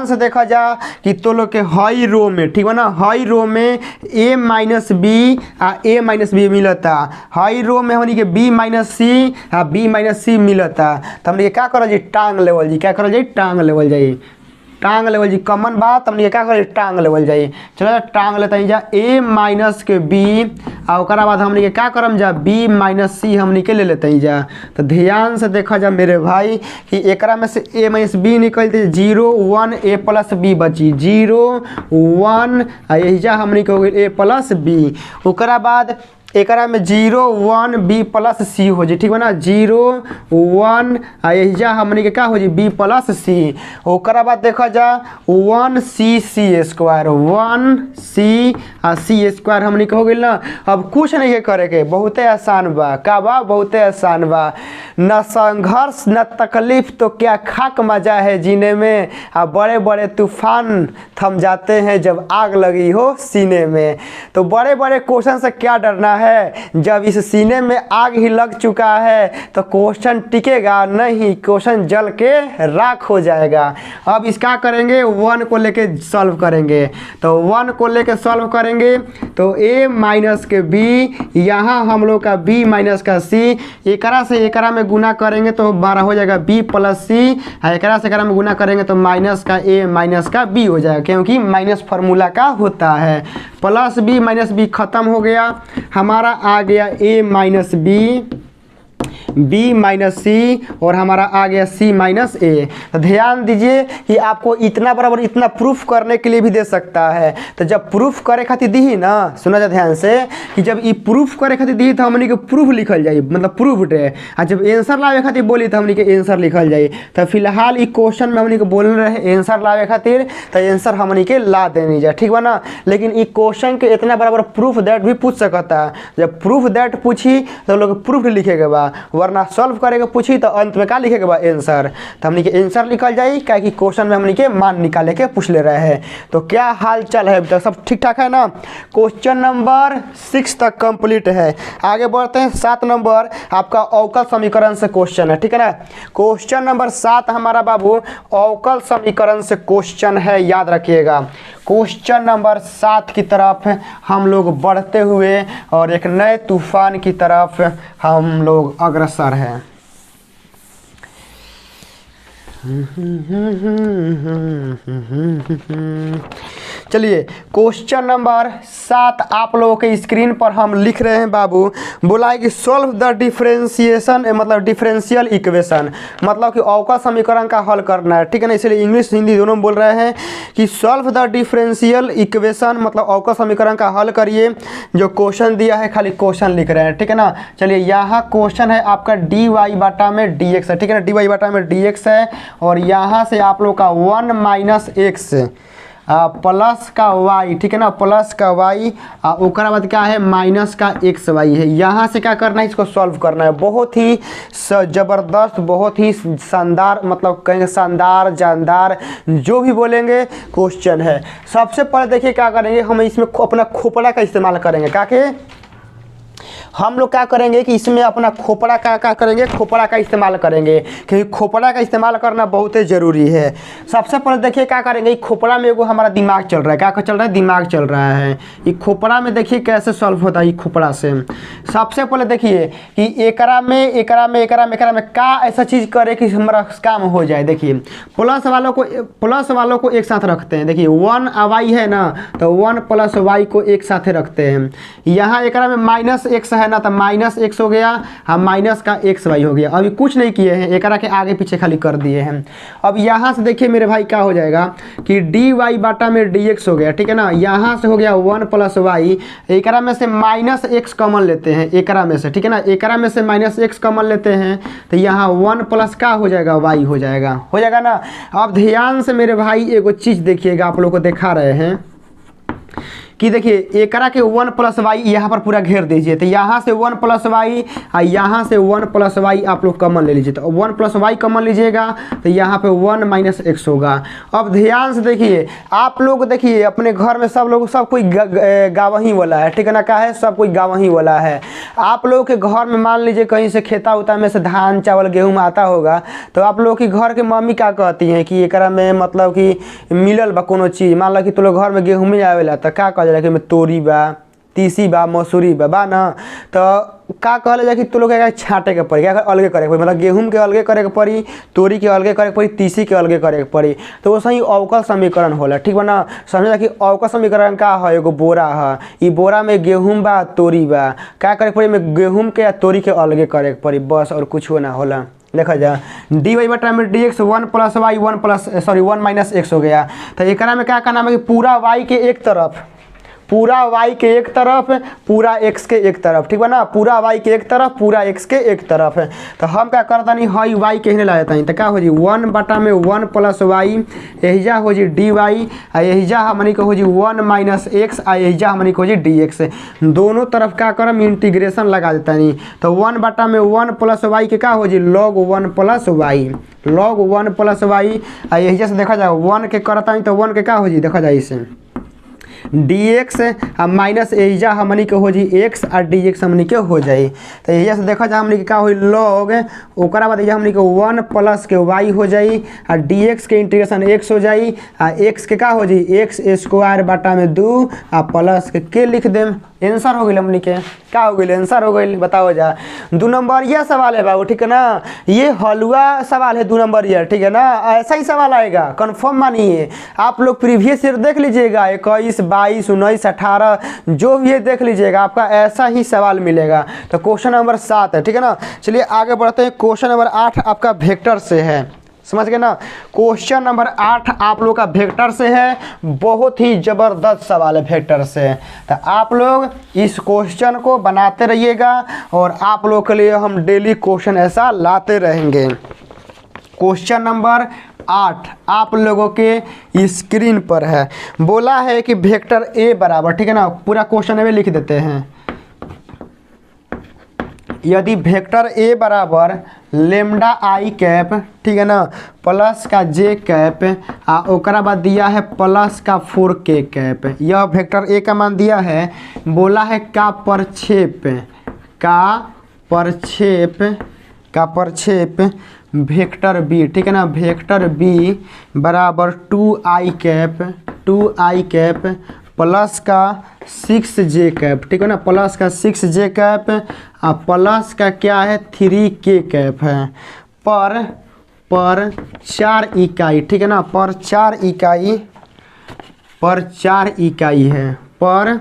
से देखा जा कि तो लोग के हाई रो में, ठीक है ना, हाई रो में a माइनस b आ a माइनस b मिलता, हाई रो में हमनी के b माइनस c आ b माइनस c मिलता। तो हमनी के क्या करल जी, टांग लेवल जी, क्या करल जी, टांग लेवल जाई, टांग लेवल जी, कॉमन बात हमने क्या करी, टांग लेवल जाई। चलो टांग लेते हैं जा a माइनस के b, और ओकरा बाद हमने क्या करम जा b माइनस c हमने के ले लेते हैं जा। तो ध्यान से देखा जा मेरे भाई कि एकरा में से a माइनस b निकलते 0 1 a प्लस b बची 0 1, यही जा हमने के हो गई a प्लस b। ओकरा बाद एकरा में 0 1 बी प्लस सी हो जी, ठीक बा ना। 0 1 एहिजा हमनी के का हो जी बी प्लस सी। ओकरा बाद देखा जा 1 सी सी स्क्वायर, 1 सी आ सी स्क्वायर हमनी के हो गइल ना। अब कुछ नहीं करे के, बहुते आसान बा। का बा? बहुते आसान बा। न संघर्ष न तकलीफ तो क्या खाक मजा है जीने में, आ बड़े बड़े तूफान थम जाते हैं जब आग लगी हो सीने में। तो बड़े बड़े क्वेश्चन से क्या डरना है, जब इस सीने में आग ही लग चुका है तो क्वेश्चन टिकेगा नहीं, क्वेश्चन जल के राख हो जाएगा। अब इसका करेंगे 1 को लेके सॉल्व करेंगे, तो 1 को लेके सॉल्व करेंगे तो a माइनस के b, यहाँ हम लोग का b माइनस का c, एकरा से एकरा में गुना करेंगे तो 12 हो जाएगा b प्लस c, एकरा से एकरा में गुना करेंगे तो माइनस का a माइनस का b हो जाएगा, क्योंकि माइनस फार्मूला का होता है। प्लस b माइनस b खत्म हो गया, हमारा आ गया a माइनस b माइनस सी, और हमारा आ गया c माइनस ए। तो ध्यान दीजिए कि आपको इतना बराबर इतना प्रूफ करने के लिए भी दे सकता है। तो जब प्रूफ करे खातिर दी ना, सुना जा ध्यान से, कि जब ये प्रूफ करे खातिर दी तो हमनी के प्रूफ लिखल जाए, मतलब प्रूफ्ड है। और जब आंसर लावे खातिर बोली तो हमनी के आंसर लिखल जाए। तो फिलहाल ये क्वेश्चन में हमनी के बोल रहे आंसर लावे खातिर, तो आंसर हमनी के ला देनी जाए, ठीक बा ना। लेकिन ये क्वेश्चन के इतना बराबर प्रूफ दैट भी पूछ सकता है। जब प्रूफ दैट पूछी तो लोग प्रूफ लिखेगा बा, वरना सॉल्व करेगा पूछी तो अंत में क्या लिखेगा बा आंसर। तो हमनी के आंसर निकल जाए, क्या कि क्वेश्चन में हमनी के मान निकाले के पूछ ले रहे हैं। तो क्या हाल चाल है, अभी तक सब ठीक ठाक है ना। क्वेश्चन नंबर 6 तक कंप्लीट है। आगे बढ़ते हैं 7 नंबर, आपका अवकल समीकरण से क्वेश्चन है, ठीक है ना। क्वेश्चन नंबर 7 हमारा बाबू अवकल समीकरण से क्वेश्चन है, याद रखिएगा। क्वेश्चन नंबर 7 की तरफ हम लोग बढ़ते हुए और एक नए तूफान की तरफ हम लोग अग्रसर हैं। चलिए क्वेश्चन नंबर 7 आप लोगों के स्क्रीन पर हम लिख रहे हैं बाबू। बोला है कि सॉल्व द डिफरेंशिएशन, मतलब डिफरेंशियल इक्वेशन, मतलब कि अवकल समीकरण का हल करना है, ठीक है ना। इसलिए इंग्लिश हिंदी दोनों में बोल रहे हैं कि सॉल्व द डिफरेंशियल इक्वेशन, मतलब अवकल समीकरण का हल करिए। जो क्वेश्चन दिया है खाली क्वेश्चन लिख रहे हैं, ठीक है ना। चलिए यहाँ क्वेश्चन है आपका dy बटा में dx है, ठीक है ना। dy बटा में dx है, और यहाँ से आप लोग का 1 माइनस एक्स प्लस का y, ठीक है ना, प्लस का y, ओकरा बाद क्या है माइनस का एक्स वाई है। यहाँ से क्या करना है, इसको सॉल्व करना है। बहुत ही ज़बरदस्त, बहुत ही शानदार, मतलब कहेंगे शानदार जानदार, जो भी बोलेंगे क्वेश्चन है। सबसे पहले देखिए क्या करेंगे, हम इसमें अपना खोपड़ा का इस्तेमाल करेंगे। क्या के हम लोग क्या करेंगे कि इसमें अपना खोपड़ा का क्या करेंगे, खोपड़ा का इस्तेमाल करेंगे, क्योंकि खोपड़ा का इस्तेमाल करना बहुत ही ज़रूरी है। सबसे पहले देखिए क्या करेंगे, खोपड़ा में एगो हमारा दिमाग चल रहा है। क्या चल रहा है, दिमाग चल रहा है। ये खोपड़ा में देखिए कैसे सॉल्व होता है। ये खोपड़ा से सबसे पहले देखिए कि एकरा में का ऐसा चीज़ करे कि हमारा काम हो जाए। देखिए प्लस वालों को एक साथ रखते हैं। देखिए 1 वाई है ना, तो 1 प्लस वाई को एक साथ रखते हैं। यहाँ एकरा में माइनस एक्स है ना, तो माइनस एक्स हो गया, हम माइनस का एक्स वाई हो गया। अभी कुछ नहीं किए हैं, एकरा के आगे पीछे खाली कर दिए हैं। अब यहाँ से देखिए मेरे भाई क्या हो जाएगा कि डी वाई बाटा में डी एक्स हो गया, ठीक है ना। यहाँ से हो गया 1 प्लस वाई, एकरा में से माइनस एक्स कॉमन लेते हैं, एकरा में से, ठीक है ना। एकरा में से माइनस एक्स कॉमन लेते हैं, तो यहाँ 1 प्लस का हो जाएगा वाई हो जाएगा ना। अब ध्यान से मेरे भाई एगो चीज़ देखिएगा, आप लोग को दिखा रहे हैं कि देखिए एकरा के 1 प्लस वाई यहाँ पर पूरा घेर दीजिए। तो यहाँ से 1 प्लस वाई और यहाँ से 1 प्लस वाई आप लोग कॉमन ले लीजिए। तो 1 प्लस वाई कॉमन लीजिएगा, तो यहाँ पे 1 माइनस एक्स होगा। अब ध्यान से देखिए, आप लोग देखिए अपने घर में सब कोई गावही वाला है, ठीक है ना। क्या है, सब कोई गावही वाला है। आप लोग के घर में मान लीजिए कहीं से खेता उता में से धान चावल गेहूँ आता होगा, तो आप लोग की घर के मम्मी क्या कहती हैं कि एकरा में मतलब कि मिलल बा कोनो चीज़। मान लो कि तो लोग घर में गेहूँ में आवेला, तो क्या कह कि में तोरी बा, तीसी बा, मसूरी बा ना, तो का कहल जाए कि तो लोग छाँटे के पड़ी, क्या अलगे करे के पड़ी, मतलब गेहूं के अलगे करे के पड़ी, तोरी के अलगे करे के पड़ी, तीसी के अलगे करे के पड़ी। तो वैसे ही अवकल समीकरण होला, ठीक बा ना। समझा कि अवकल समीकरण का है, एगो बोरा है, ई बोरा में गेहूं बा, तोरी बा, क्या करे के पड़ी, में गेहूं के या तोरी के अलगे करे के पड़ी, बस और कुछ ना होला। देखा जा डी वाई बटा में d x 1 plus y 1 minus x हो गया। तो एकरा में क्या करना है कि पूरा वाई के एक तरफ पूरा वाई के एक तरफ पूरा एक्स के एक तरफ, ठीक बा ना, पूरा वाई के एक तरफ पूरा एक्स के एक तरफ है। तो हम क्या करता नहीं हई वाई के हिने ला देता नहीं, तो क्या हो जी 1 बटा में 1 प्लस वाई, एहिजा हो जी डी वाई, आ एहिजा हमनी को हो जी 1 माइनस एक्स, आ एहिजा हमनी को हो जी डी एक्स। दोनों तरफ क्या करम इंटीग्रेशन लगा देता नहीं, तो 1 बटा में 1 प्लस वाई के क्या हो जी log 1 plus Y, log 1 plus Y, आ एहिजा से देखा जाए 1 के करता नहीं तो 1 के क्या हो जी देखा जाए इसे डी एक्स माइनस एहिजा हमनी के हो जी एक्स और डी एक्स हमनी के हो जाए। तो एहिजा से देखा जाए हमनी के क्या हो log, ओकरा बाद एहिजा हमनी के 1 प्लस के वाई हो जाई, और डी एक्स के इंटीग्रेशन एक्स हो जाई, आ एक्स के क्या हो जी एक्स स्क्वायर बटा में 2 आ प्लस के लिख देम। आंसर हो गई हमनी के, क्या हो गई आंसर हो गई। बताओ जा 2 नंबर यह सवाल है बाबू, ठीक है ना, ये हलवा सवाल है 2 नंबर यह, ठीक है ना, ऐसा ही सवाल आएगा कंफर्म मानिए। आप लोग प्रीवियस ईयर देख लीजिएगा 21 22 19 18 जो भी ये देख लीजिएगा, आपका ऐसा ही सवाल मिलेगा। तो क्वेश्चन नंबर 7 है, ठीक है ना। चलिए आगे बढ़ते हैं, क्वेश्चन नंबर 8 आपका वेक्टर से है, समझ गए ना। क्वेश्चन नंबर 8 आप लोग का वेक्टर से है, बहुत ही ज़बरदस्त सवाल है वेक्टर से। तो आप लोग इस क्वेश्चन को बनाते रहिएगा और आप लोग के लिए हम डेली क्वेश्चन ऐसा लाते रहेंगे। क्वेश्चन नंबर 8 आप लोगों के स्क्रीन पर है, बोला है कि वेक्टर ए बराबर, ठीक है ना, पूरा क्वेश्चन में लिख देते हैं। यदि वेक्टर ए बराबर लेमडा आई कैप, ठीक है ना, प्लस का जे कैप, आ ओकरा बाद दिया है प्लस का 4k कैप, यह वेक्टर ए का मान दिया है। बोला है का परछेप वेक्टर बी, ठीक है ना, वेक्टर बी बराबर 2i कैप प्लस का 6j कैप, ठीक है ना, प्लस का 6j कैप आ प्लस का क्या है 3k कैप है पर 4 इकाई, ठीक है ना, पर 4 इकाई है, पर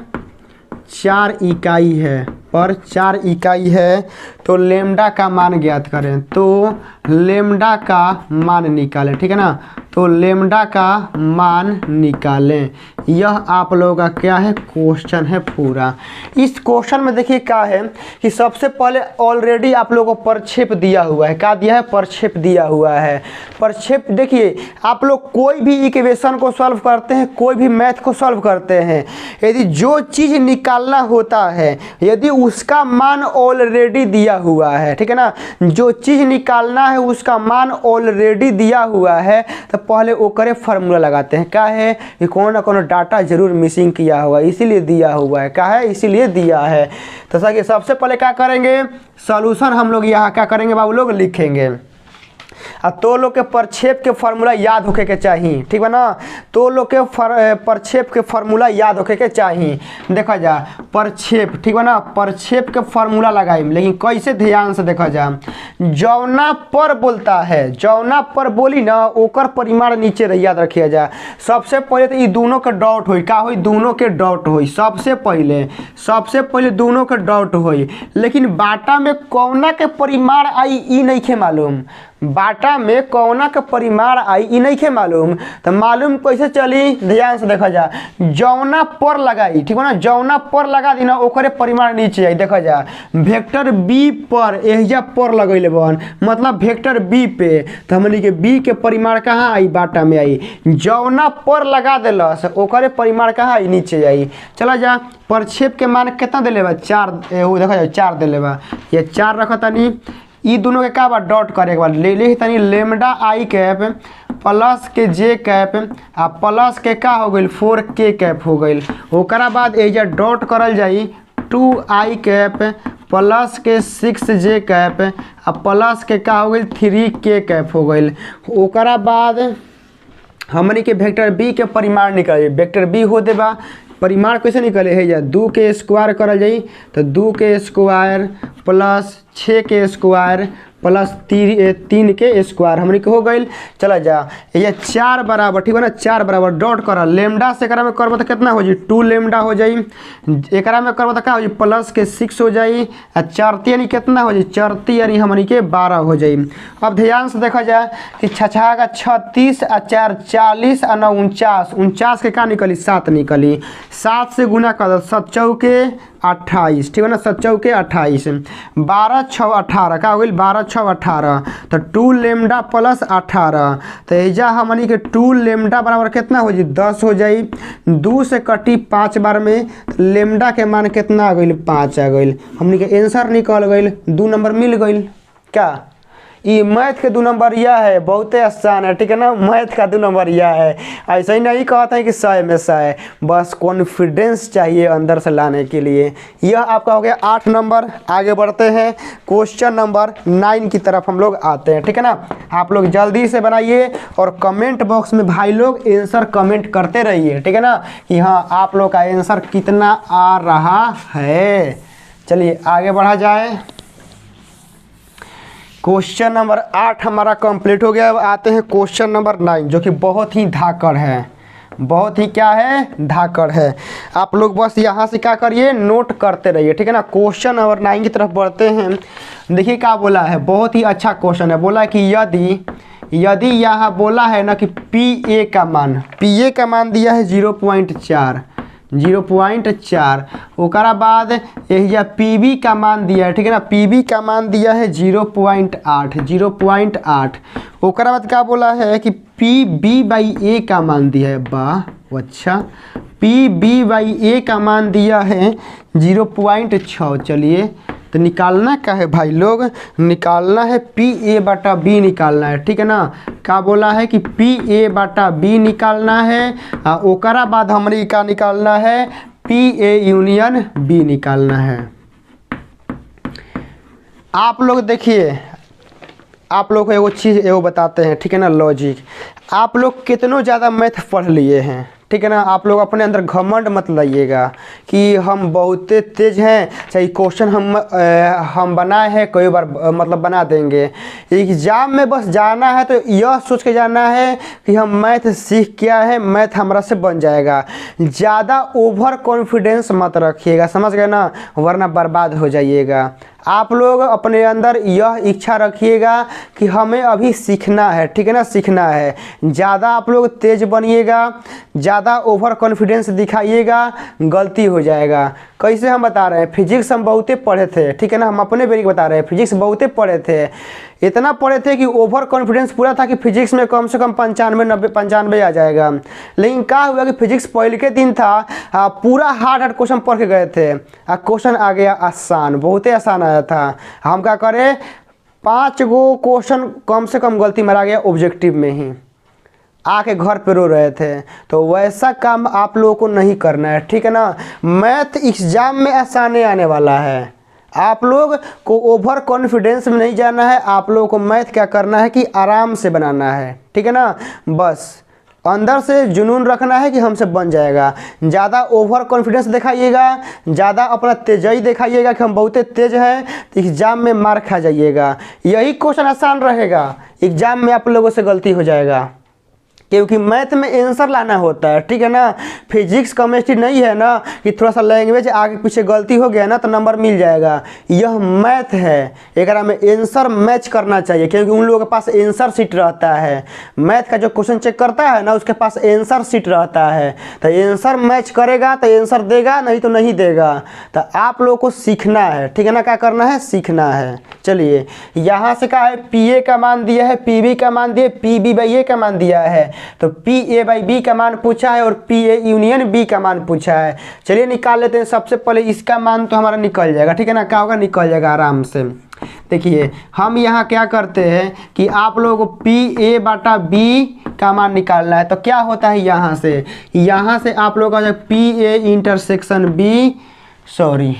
4 इकाई है। तो लेमडा का मान ज्ञात करें, तो लेमडा का मान निकालें, ठीक है ना, तो लेमडा का मान निकालें। यह आप लोगों का क्या है क्वेश्चन है पूरा। इस क्वेश्चन में देखिए क्या है कि सबसे पहले ऑलरेडी आप लोगों को प्रक्षेप दिया हुआ है, क्या दिया है प्रक्षेप दिया हुआ है। प्रक्षेप देखिए आप लोग कोई भी इक्वेशन को सॉल्व करते हैं, कोई भी मैथ को सॉल्व करते हैं, यदि जो चीज़ निकालना होता है यदि उसका मान ऑलरेडी दिया हुआ है, ठीक है ना, जो चीज़ निकालना है उसका मान ऑलरेडी दिया हुआ है, तो पहले वो करे फार्मूला लगाते हैं। क्या है कि कौन ना कौन डाटा जरूर मिसिंग किया हुआ, इसीलिए दिया हुआ है, क्या है इसीलिए दिया है। तो सबसे पहले क्या करेंगे सॉल्यूशन हम लोग यहाँ क्या करेंगे बाबू लोग लिखेंगे। तो लोग के प्रक्षेप के फार्मूला याद होके के चाहिए, ठीक है ना, तो लोग के प्रक्षेप के फार्मूला याद होके के चाहिए। देखा जा प्रक्षेप, ठीक है ना, प्रक्षेप के फार्मूला लगाई, लेकिन कैसे ध्यान से देखा जा, जौना पर बोलता है, जौना पर बोली ना ओकर परिमाण नीचे याद रखिए जा। सबसे पहले तो ये दोनों के डॉट होई, का होई दोनों के डॉट होई, सबसे पहले दोनों के डॉट होई, लेकिन बाटा में कौना के परिमाण आई ई नहीं खे मालूम, बाटा में कौना का परिमाण आई ई नहीं खे मालूम। तो मालूम कैसे चली ध्यान से देखा जा, जौना पर लगाई, ठीक है ना, जौना पर लगा दी ना ओकरे परिमाण नीचे आई। देखा जा वेक्टर बी पर एहिजा पर लगैले बन, मतलब वेक्टर बी पे, तो हमनी के बी के परिमाण कहाँ आई बाटा में आई, जौना पर लगा दिलस ओकरे परिमाण कहाँ आई नीचे आई। चला जा प्रक्षेप के मान कितना दिले बा 4, देखा जा 4 दिले बा, ये 4 रखतानी, ई दोनों के का बा डॉट करे के बाद ले तनी लेमडा आई कैप प्लस के जे कैप आ प्लस के का हो गई 4k कैप हो गई। ओकरा बाद एजा डॉट करल जाई 2i कैप प्लस के 6j कैप आ प्लस के का हो गई 3k कैप हो गई। ओकरा बाद हमनी के वेक्टर बी के परिमाण निकल, वेक्टर बी हो देबा परिमाण कैसे निकले है, 2 के स्क्वायर करल जाई, तो 2 के स्क्वायर प्लस 6 के स्क्वायर प्लस 3 के स्क्वायर हमने के हो गई। चला जा ये 4 बराबर, ठीक है ना, 4 बराबर डॉट कर लेमडा से एकरा में करब तो कितना हो जी 2 लेमडा हो जाई, एकरा में करब तो का हो जी प्लस के 6 हो जाई, आ 4 यानी कितना हो जी 4 यानी हमनी के 12 हो जाई। अब ध्यान से देखा जाए कि छछा का 36 आ 4 40 आ 9 49, 49 के का निकली 7 निकली, 7 से गुना कर 7 चौके 28, ठीक है ना, 7 चौके 28, 12 6 18 का हो गई 12 6 18, तो 2 लेमडा प्लस 18, तो एजा हमनी के 2 लेमडा बराबर कितना हो जी 10 हो जाई, 2 से कटी 5 बार में, तो लेमडा के मान कितना आ गई 5 आ गई, हमनी के आंसर निकल गई, 2 नंबर मिल गई। क्या ये मैथ के 2 नंबर यह है, बहुत आसान है, ठीक है ना, मैथ का 2 नंबर यह है। ऐसा ही नहीं कहते हैं कि 100 में 100 है, बस कॉन्फिडेंस चाहिए अंदर से लाने के लिए। यह आपका हो गया 8 नंबर। आगे बढ़ते हैं क्वेश्चन नंबर 9 की तरफ हम लोग आते हैं, ठीक है ना। आप लोग जल्दी से बनाइए और कमेंट बॉक्स में भाई लोग आंसर कमेंट करते रहिए, ठीक है ना, कि हाँ आप लोग का आंसर कितना आ रहा है। चलिए आगे बढ़ा जाए। क्वेश्चन नंबर 8 हमारा कंप्लीट हो गया। अब आते हैं क्वेश्चन नंबर 9 जो कि बहुत ही धाकड़ है, बहुत ही क्या है धाकड़ है। आप लोग बस यहाँ से क्या करिए नोट करते रहिए, ठीक है ना। क्वेश्चन नंबर 9 की तरफ बढ़ते हैं। देखिए क्या बोला है, बहुत ही अच्छा क्वेश्चन है। बोला कि यदि यहाँ बोला है ना कि पी ए का मान दिया है 0.4, ओकरा बाद यह पी बी का मान दिया है, ठीक है ना, पी बी का मान दिया है 0.8, ओकरा बाद क्या बोला है कि पी बी बाई ए का मान दिया है, वाह अच्छा, पी बी बाई ए का मान दिया है 0.6। चलिए तो निकालना क्या है भाई लोग, निकालना है पी ए बटा बी निकालना है, ठीक है ना। क्या बोला है कि पी ए बटा बी निकालना है, ओकरा बाद हमारी क्या निकालना है पी ए यूनियन बी निकालना है। आप लोग देखिए, आप लोग को एगो चीज़ एगो बताते हैं, ठीक है ना, लॉजिक। आप लोग कितनों ज़्यादा मैथ पढ़ लिए हैं, ठीक है ना, आप लोग अपने अंदर घमंड मत लाइएगा कि हम बहुत तेज हैं, चाहे क्वेश्चन हम बनाए हैं कई बार मतलब बना देंगे। एग्जाम में बस जाना है तो यह सोच के जाना है कि हम मैथ सीख क्या है, मैथ हमारा से बन जाएगा। ज़्यादा ओवर कॉन्फिडेंस मत रखिएगा, समझ गए ना, वरना बर्बाद हो जाइएगा। आप लोग अपने अंदर यह इच्छा रखिएगा कि हमें अभी सीखना है, ठीक है ना, सीखना है। ज़्यादा आप लोग तेज बनिएगा, ज़्यादा ओवर कॉन्फिडेंस दिखाइएगा, गलती हो जाएगा। कैसे हम बता रहे हैं, फिजिक्स हम बहुते पढ़े थे, ठीक है ना, हम अपने बेरी बता रहे हैं, फिजिक्स बहुते पढ़े थे, इतना पढ़े थे कि ओवर कॉन्फिडेंस पूरा था कि फिजिक्स में कम से कम 95 आ जाएगा। लेकिन क्या हुआ कि फिजिक्स पहले के दिन था, पूरा हार्ड क्वेश्चन पढ़ के गए थे, क्वेश्चन आ गया आसान, बहुत ही आसान आया था। हम क्या करें 5 गो क्वेश्चन कम से कम गलती मारा गया ऑब्जेक्टिव में ही, आके घर पे रो रहे थे। तो वैसा काम आप लोगों को नहीं करना है, ठीक है ना। मैथ एग्जाम में आसानी आने वाला है, आप लोग को ओवर कॉन्फिडेंस में नहीं जाना है। आप लोगों को मैथ क्या करना है कि आराम से बनाना है, ठीक है ना, बस अंदर से जुनून रखना है कि हमसे बन जाएगा। ज़्यादा ओवर कॉन्फिडेंस दिखाइएगा, ज़्यादा अपना तेज़ी दिखाइएगा कि हम बहुत तेज हैं, तो एग्ज़ाम में मार खा जाइएगा। यही क्वेश्चन आसान रहेगा, एग्ज़ाम में आप लोगों से गलती हो जाएगा, क्योंकि मैथ में आंसर लाना होता है, ठीक है ना। फिजिक्स केमिस्ट्री नहीं है ना कि थोड़ा सा लैंग्वेज आगे पीछे गलती हो गया ना तो नंबर मिल जाएगा। यह मैथ है, एक में आंसर मैच करना चाहिए, क्योंकि उन लोगों के पास आंसर शीट रहता है। मैथ का जो क्वेश्चन चेक करता है ना उसके पास आंसर शीट रहता है, तो आंसर मैच करेगा तो आंसर देगा, नहीं तो नहीं देगा। तो आप लोगों को सीखना है, ठीक है ना, क्या करना है सीखना है। चलिए यहाँ से क्या है, पी ए का मान दिया है, पी बी का मान दिया, पी बी बाई ए का मान दिया है, तो पी ए बाई बी का मान पूछा है और पी ए यूनियन बी का मान पूछा है। चलिए निकाल लेते हैं। सबसे पहले इसका मान तो हमारा निकल जाएगा, ठीक है ना, क्या होगा निकल जाएगा आराम से। देखिए हम यहाँ क्या करते हैं कि आप लोगों को पी ए बटा बी का मान निकालना है, तो क्या होता है यहाँ से आप लोगों का P A intersection B, sorry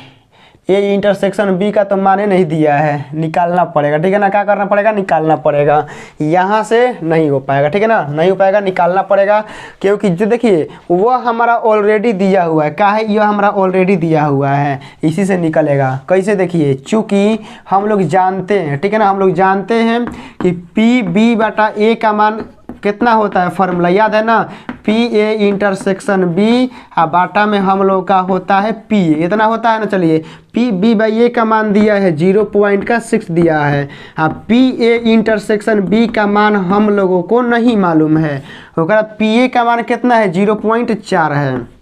A intersection B का तो माने नहीं दिया है, निकालना पड़ेगा, ठीक है ना। क्या करना पड़ेगा, निकालना पड़ेगा। यहाँ से नहीं हो पाएगा, ठीक है ना, नहीं हो पाएगा, निकालना पड़ेगा। क्योंकि जो देखिए वह हमारा ऑलरेडी दिया हुआ है, क्या है, यह हमारा ऑलरेडी दिया हुआ है, इसी से निकलेगा। कैसे, देखिए चूँकि हम लोग जानते हैं, ठीक है ना, हम लोग जानते हैं कि पी बी बटा ए का मान कितना होता है, फार्मूला याद है ना, पी ए इंटरसेक्शन बी बाटा में हम लोग का होता है पी ए, इतना होता है ना। चलिए पी बी बाई ए का मान दिया है 0.6 दिया है, पी ए इंटरसेक्शन बी का मान हम लोगों को नहीं मालूम है, पी ए का मान कितना है 0.4 है।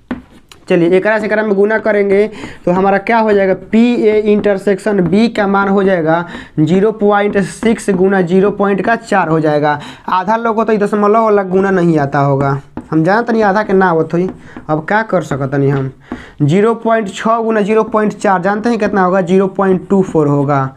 चलिए एक से में गुना करेंगे तो हमारा क्या हो जाएगा, पी ए इंटरसेक्शन बी का मान हो जाएगा 0.6 गुना 0.4 हो जाएगा। आधा लोग को तो दशमलव वाला गुना नहीं आता होगा, हम जानते नहीं आधा के ना आवत हुई, अब क्या कर सकते नहीं हम। 0.6 गुना 0.4 जानते हैं कितना होगा, 0.24 होगा।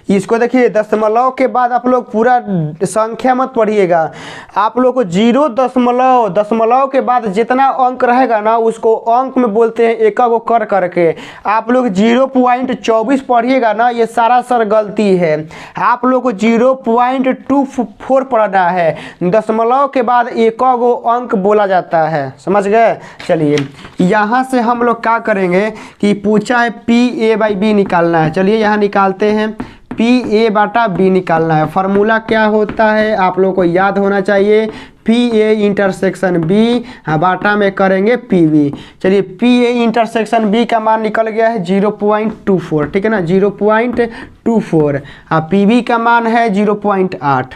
इसको देखिए दशमलव के बाद आप लोग पूरा संख्या मत पढ़िएगा, आप लोग को दशमलव के बाद जितना अंक रहेगा ना उसको अंक में बोलते हैं एक को कर करके। आप लोग 0.24 पढ़िएगा ना, ये सरासर गलती है। आप लोग को 0.24 पढ़ना है, दशमलव के बाद एक को अंक बोला जाता है, समझ गए। चलिए यहाँ से हम लोग क्या करेंगे कि पूछा है पी ए बाई बी निकालना है, चलिए यहाँ निकालते हैं, पी ए बाटा बी निकालना है। फार्मूला क्या होता है आप लोगों को याद होना चाहिए, पी ए इंटरसेक्शन बी बाटा में करेंगे पी बी। चलिए पी ए इंटरसेक्शन बी का मान निकल गया है 0.24, ठीक है ना, 0.24। पी बी का मान है 0.8,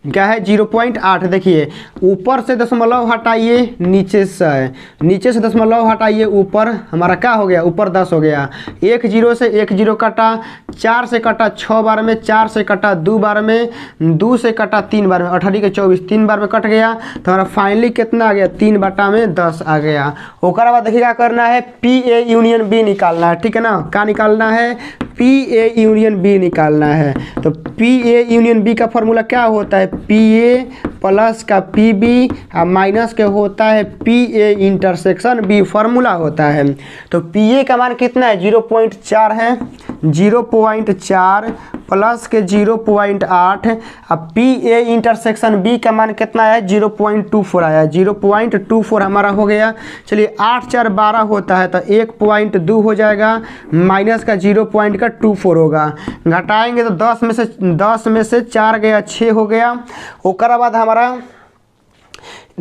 क्या है 0.8। देखिए ऊपर से दशमलव हटाइए, नीचे से दशमलव हटाइए, ऊपर हमारा क्या हो गया, ऊपर 10 हो गया। 1 0 से 1 0 कटा, 4 से कटा 6 बार में, 4 से कटा 2 बार में, 2 से कटा 3 बार में, 18 के 24 3 बार में कट गया, तो हमारा फाइनली कितना आ गया, 3 बटा में 10 आ गया। उसके बाद देखिए क्या करना है, पी ए यूनियन बी निकालना है, ठीक है ना। क्या निकालना है, पी ए यूनियन बी निकालना है। तो पी ए यूनियन बी का फॉर्मूला क्या होता है, पी ए प्लस का पी बी माइनस के होता है P A intersection B, formula होता है। तो पी ए का मान कितना है 0.4 है, 0.4 प्लस के 0.8, अब पी ए इंटरसेक्शन बी का मान कितना है 0.24 आया, 0.24 हमारा हो गया। चलिए 8 4 12 होता है तो 1.2 हो जाएगा, माइनस का 0.24 होगा, घटाएंगे तो 10 में से 4 गया 6 हो गया। उसके बाद हमारा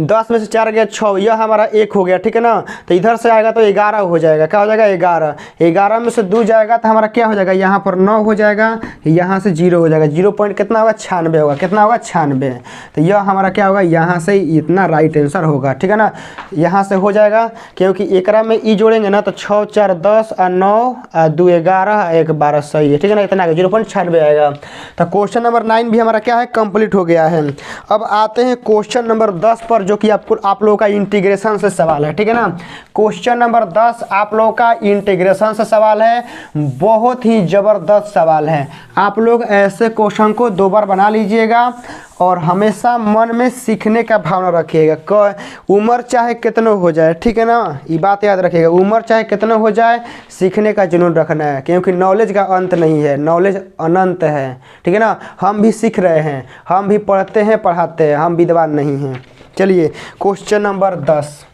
10 में से 4 गया 6, यह हमारा 1 हो गया, ठीक है ना। तो इधर से आएगा तो 11 हो जाएगा, क्या हो जाएगा 11, 11 में से 2 जाएगा तो हमारा क्या हो जाएगा, यहाँ पर 9 हो जाएगा, यहाँ से 0 हो जाएगा, 0 पॉइंट कितना होगा 96 होगा, कितना होगा 96। तो यह हमारा क्या होगा, यहाँ से इतना राइट आंसर होगा, ठीक है ना। यहाँ से हो जाएगा क्योंकि एकरा में ई जोड़ेंगे ना तो 6 4 10 और 9 2 11 1 12 सही है, ठीक है ना, इतना 0.96 आएगा। तो क्वेश्चन नंबर 9 भी हमारा क्या है, कंप्लीट हो गया है। अब आते हैं क्वेश्चन नंबर 10 पर, जो कि आप लोगों का इंटीग्रेशन से सवाल है, ठीक है ना। क्वेश्चन नंबर 10 आप लोगों का इंटीग्रेशन से सवाल है, बहुत ही जबरदस्त सवाल है। आप लोग ऐसे क्वेश्चन को 2 बार बना लीजिएगा और हमेशा मन में सीखने का भावना रखिएगा। उम्र चाहे कितना हो जाए, ठीक है ना, ये बात याद रखिएगा, उम्र चाहे कितना हो जाए सीखने का जुनून रखना है, क्योंकि नॉलेज का अंत नहीं है, नॉलेज अनंत है, ठीक है ना। हम भी सीख रहे हैं, हम भी पढ़ते हैं पढ़ाते हैं, हम विद्वान नहीं हैं। चलिए क्वेश्चन नंबर 10,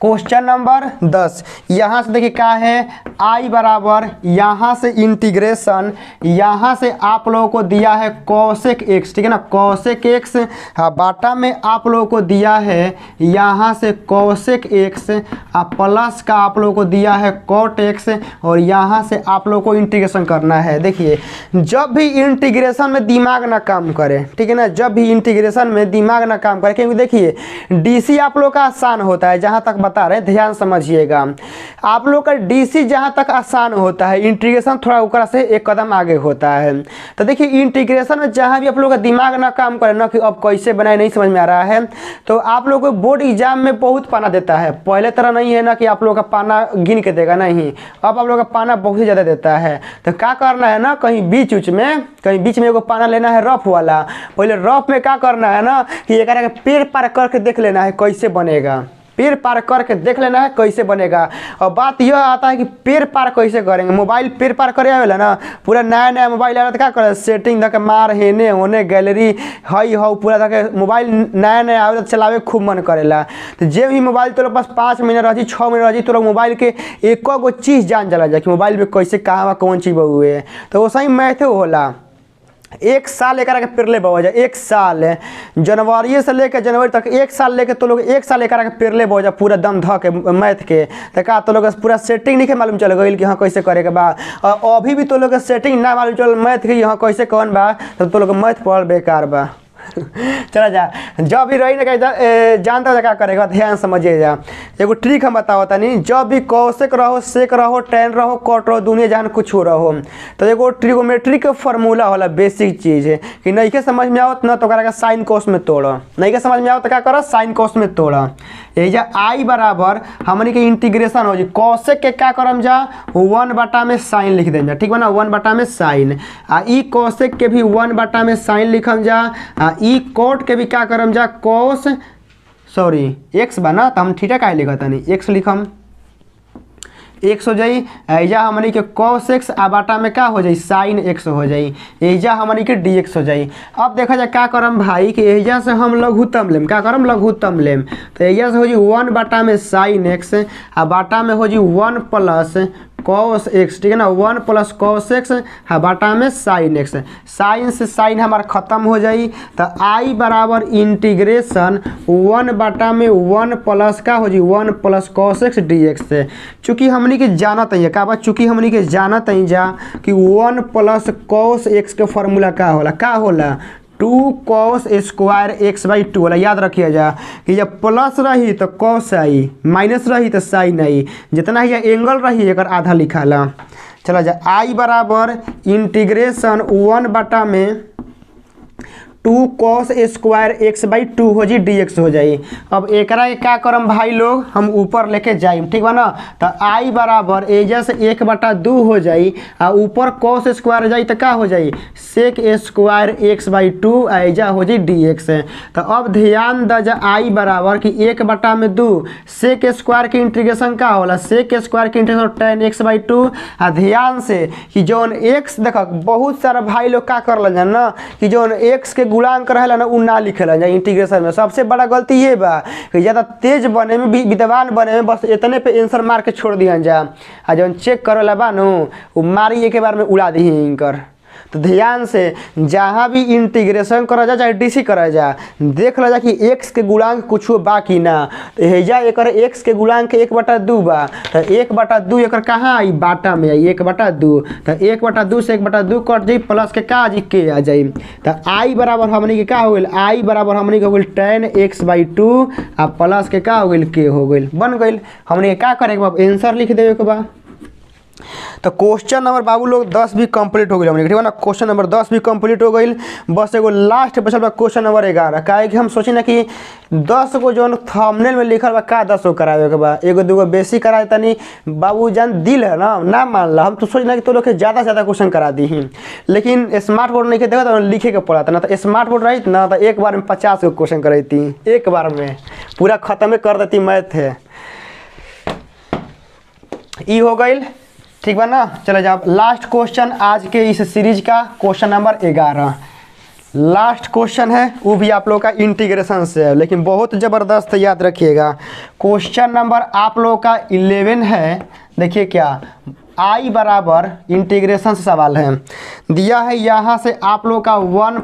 क्वेश्चन नंबर 10 यहाँ से देखिए क्या है, आई बराबर यहाँ से इंटीग्रेशन, यहाँ से आप लोगों को दिया है कॉसेक एक्स, ठीक है ना, कॉसेक एक्स बाटा में आप लोगों को दिया है यहाँ से कॉसेक एक्स, प्लस का आप लोगों को दिया है कॉट एक्स, और यहाँ से आप लोगों को इंटीग्रेशन करना है। देखिए जब भी इंटीग्रेशन में दिमाग ना काम करे, ठीक है ना, जब भी इंटीग्रेशन में दिमाग ना काम करे, क्योंकि देखिए डीसी आप लोग का आसान होता है, जहाँ तक बता रहे हैं ध्यान समझिएगा, आप लोग का डीसी जहाँ तक आसान होता है, इंटीग्रेशन थोड़ा ऊपर से एक कदम आगे होता है। तो देखिए इंटीग्रेशन में जहाँ भी आप लोग का दिमाग ना काम करे ना कि अब कैसे बनाए नहीं समझ में आ रहा है, तो आप लोग को बोर्ड एग्जाम में बहुत पाना देता है, पहले तरह नहीं है ना कि आप लोग का पाना गिन के देगा, नहीं, अब आप लोग का पाना बहुत ही ज़्यादा देता है। तो क्या करना है ना, कहीं बीच में एगो पाना लेना है रफ वाला, पहले रफ में क्या करना है ना कि एक पेड़ पार करके देख लेना है कैसे बनेगा, पेड़ पार करके देख लेना है कैसे बनेगा। और बात यह आता है कि पेड़ पार कैसे करेंगे। मोबाइल पेड़ पार करे आवेला ना, पूरा नया नया मोबाइल आया तो क्या करे, सेटिंग धके मार हेने होने गैलरी हई हो पूरा धके मोबाइल नया नया आवेला चलावे खूब मन करेला। तो जे भी मोबाइल तोरे पास 5 महीना रही 6 महीना रही तो मोबाइल के एक गो चीज़ जान चला जाए कि मोबाइल में कैसे कहाँ कौन चीज़ हुए। तो वैसा ही मैथ होला। 1 साल एक के पेरले बो जा, 1 साल जनवरी से लेकर जनवरी तक 1 साल लेके तो लोग 1 साल एक के पेरले बो जा पूरा दम ध के मैथ के। तो का तो लोग पूरा सेटिंग नहीं के मालूम चल गई कि हाँ कैसे करे के बा। और अभी भी तो लोग सेटिंग ना मालूम चल मैथ के यहाँ कैसे कौन बा, तो लोग मैथ पढ़ बेकार बा। चला जा जब भी रही ना जानता हो क्या करेगा, ध्यान समझिए जा। एगो ट्रिक हम बताओ तनी, जब भी कौशिक रहो सेक रहो टेन रहो कट रहो दुनिया जहान कुछ हो रहो, तो एगो ट्रिगोमेट्री के फार्मूला होला बेसिक चीज़ है कि नहीं के समझ में आओ ना तो करा साइन कोस में तोड़, नहीं के समझ में आओ तो क्या करो साइन कोस में तोड़। यही आई बराबर हमनी के इंटीग्रेशन हो जी कौशिक के क्या करम जा 1 में साइन लिख देम जा, ठीक बा ना 1 में साइन। आ ई कौशिक के भी 1 में साइन लिखम जा। ई कोट के भी क्या करम जा कोस सॉरी एक्स बना तो हम थीटा काहे लिखा तनी एक्स लिखम एक्स हो जाई। एजा हमनी के कॉस एक्स आ बाटा में क्या हो जाई साइन एक्स हो जाई। एजा हमनी के डी एक्स हो जाई। अब देखा जाए क्या करम भाई कि एजा से हम लघुत्तम लेम, क्या करम लघुत्तम लेम। तो एजा से हो जी 1 में साइन एक्स आ बाटा में हो जी 1 प्लस कॉस एक्स, ठीक है ना 1 प्लस कॉस एक्स है बाटा में साइन एक्स। साइन से साइन हमारा खत्म हो जाई। तो आई बराबर इंटीग्रेशन 1 में 1 प्लस का हो जी 1 plus cos x D x से। चूँकि हमनी के जानत है का बात, चूँकि हमनी के जानत है जा कि 1 प्लस कॉस एक्स के फॉर्मूला का होला 2 कॉस स्क्वायर एक्स बाई 2 वाला याद रखिए जा कि जब प्लस रही तो कॉस आई, माइनस रही तो साइन आई, जितना ही एंगल रही एक आधा लिखा ला। चला जा आई बराबर इंटीग्रेशन 1 में 2 कॉस स्क्वायर एक्स बाई 2 हो जी डी एक्स हो जाई। अब एकरा के क्या करम भाई लोग हम ऊपर लेके जाइम, ठीक बा ना। तो आई बराबर एजा से 1/2 हो जाई आ ऊपर कॉस स्क्वायर जाई तो क्या हो जाई सेक स्क्वायर एक्स बाई 2 एजा हो जाई डी एक्स। तो अब ध्यान द जा आई बराबर कि 1/2 सेक स्क्वायर के इंटीग्रेशन का होला सेक स्क्वायर के इंटीग्रेशन tan एक्स बाई 2। आ ध्यान से कि जौन एक्स देख बहुत सारा भाई लोग क्या कर लन ना कि जौन एक्स के गुणांक रहेला ना उ ना लिखेला जा इंटीग्रेशन में। सबसे बड़ा गलती ये बा कि ज़्यादा तेज बने में विद्वान बने में बस इतने पे आंसर मार के छोड़ दिया जा। आ जौन चेक करेला बा नु वो मारी एक बार में उड़ा दी इनकर। तो ध्यान से जहाँ भी इंटीग्रेशन करा जा चाहे डीसी करा जा देख ला जा कि एक्स के गुणांक कुछ बाकी ना। तो हेजा एक एक्स के गुणांक 1/2 बा तो 1/2 एक कहाँ आई बाटा में आई 1/2। तो 1/2 से 1/2 कट जाई प्लस के का जी के आ जाई। तो आई बराबर हमनी के का हो गई आई बराबर हमनी के हो गई tan एक्स बाई 2 आ प्लस के का हो गई के हो गई बन गई। हमनी के का करे के बा आंसर लिख देवे के बा। तो क्वेश्चन नंबर बाबू लोग 10 भी कंप्लीट हो गई हमने, ठीक है ना। क्वेश्चन नंबर 10 भी कंप्लीट हो गई। बस एगो लास्ट बचल बा क्वेश्चन नंबर 11। काहे कि हम सोची ना कि 10 गो जो थंबनेल में लिखल बा का 10 गो करावे के बा, एगो दूगो बेसी कराए तनी बाबू जान दिल है ना मान ला। हम तो सोच ना कि तो लोग के ज़्यादा से ज़्यादा क्वेश्चन करा दी ही, लेकिन स्मार्ट बोर्ड नहीं के देखा तो लिखे के पड़ा था ना। तो स्मार्ट बोर्ड रही ना तो एक बार में 50 गो क्वेश्चन कराती, एक बार में पूरा खत्म कर देती मैथ है। ई हो गई, ठीक बा ना। चले जाओ लास्ट क्वेश्चन आज के इस सीरीज का क्वेश्चन नंबर 11 लास्ट क्वेश्चन है, वो भी आप लोग का इंटीग्रेशन से है लेकिन बहुत ज़बरदस्त याद रखिएगा। क्वेश्चन नंबर आप लोग का 11 है। देखिए क्या आई बराबर इंटीग्रेशन से सवाल है दिया है। यहाँ से आप लोग का 1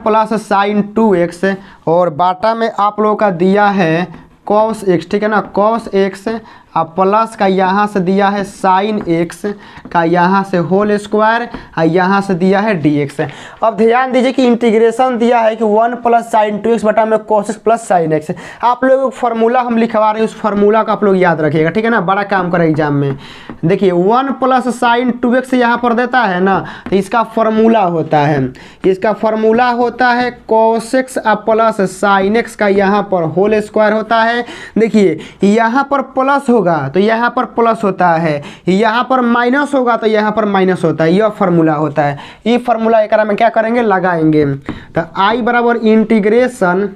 प्लस साइन 2x और बाटा में आप लोग का दिया है कॉस एक्स, ठीक है ना कॉस एक्स और प्लस का यहाँ से दिया है साइन एक्स का यहाँ से होल स्क्वायर और यहाँ से दिया है डी एक्स। अब ध्यान दीजिए कि इंटीग्रेशन दिया है कि 1 प्लस साइन 2x बटा में cos x plus sine x. आप लोग फार्मूला हम लिखवा रहे हैं, उस फार्मूला का आप लोग याद रखिएगा, ठीक है ना। बड़ा काम करें एग्जाम में। देखिए 1 प्लस साइन 2x यहाँ पर देता है ना, तो इसका फार्मूला होता है, इसका फार्मूला होता है cos x plus sine x का यहाँ पर होल स्क्वायर होता है। देखिए यहाँ पर प्लस होगा तो यहाँ पर प्लस होता है, यहाँ पर माइनस होगा तो यहाँ पर माइनस होता है। यह फार्मूला होता है। ये फार्मूला एक में क्या करेंगे लगाएंगे। तो आई बराबर इंटीग्रेशन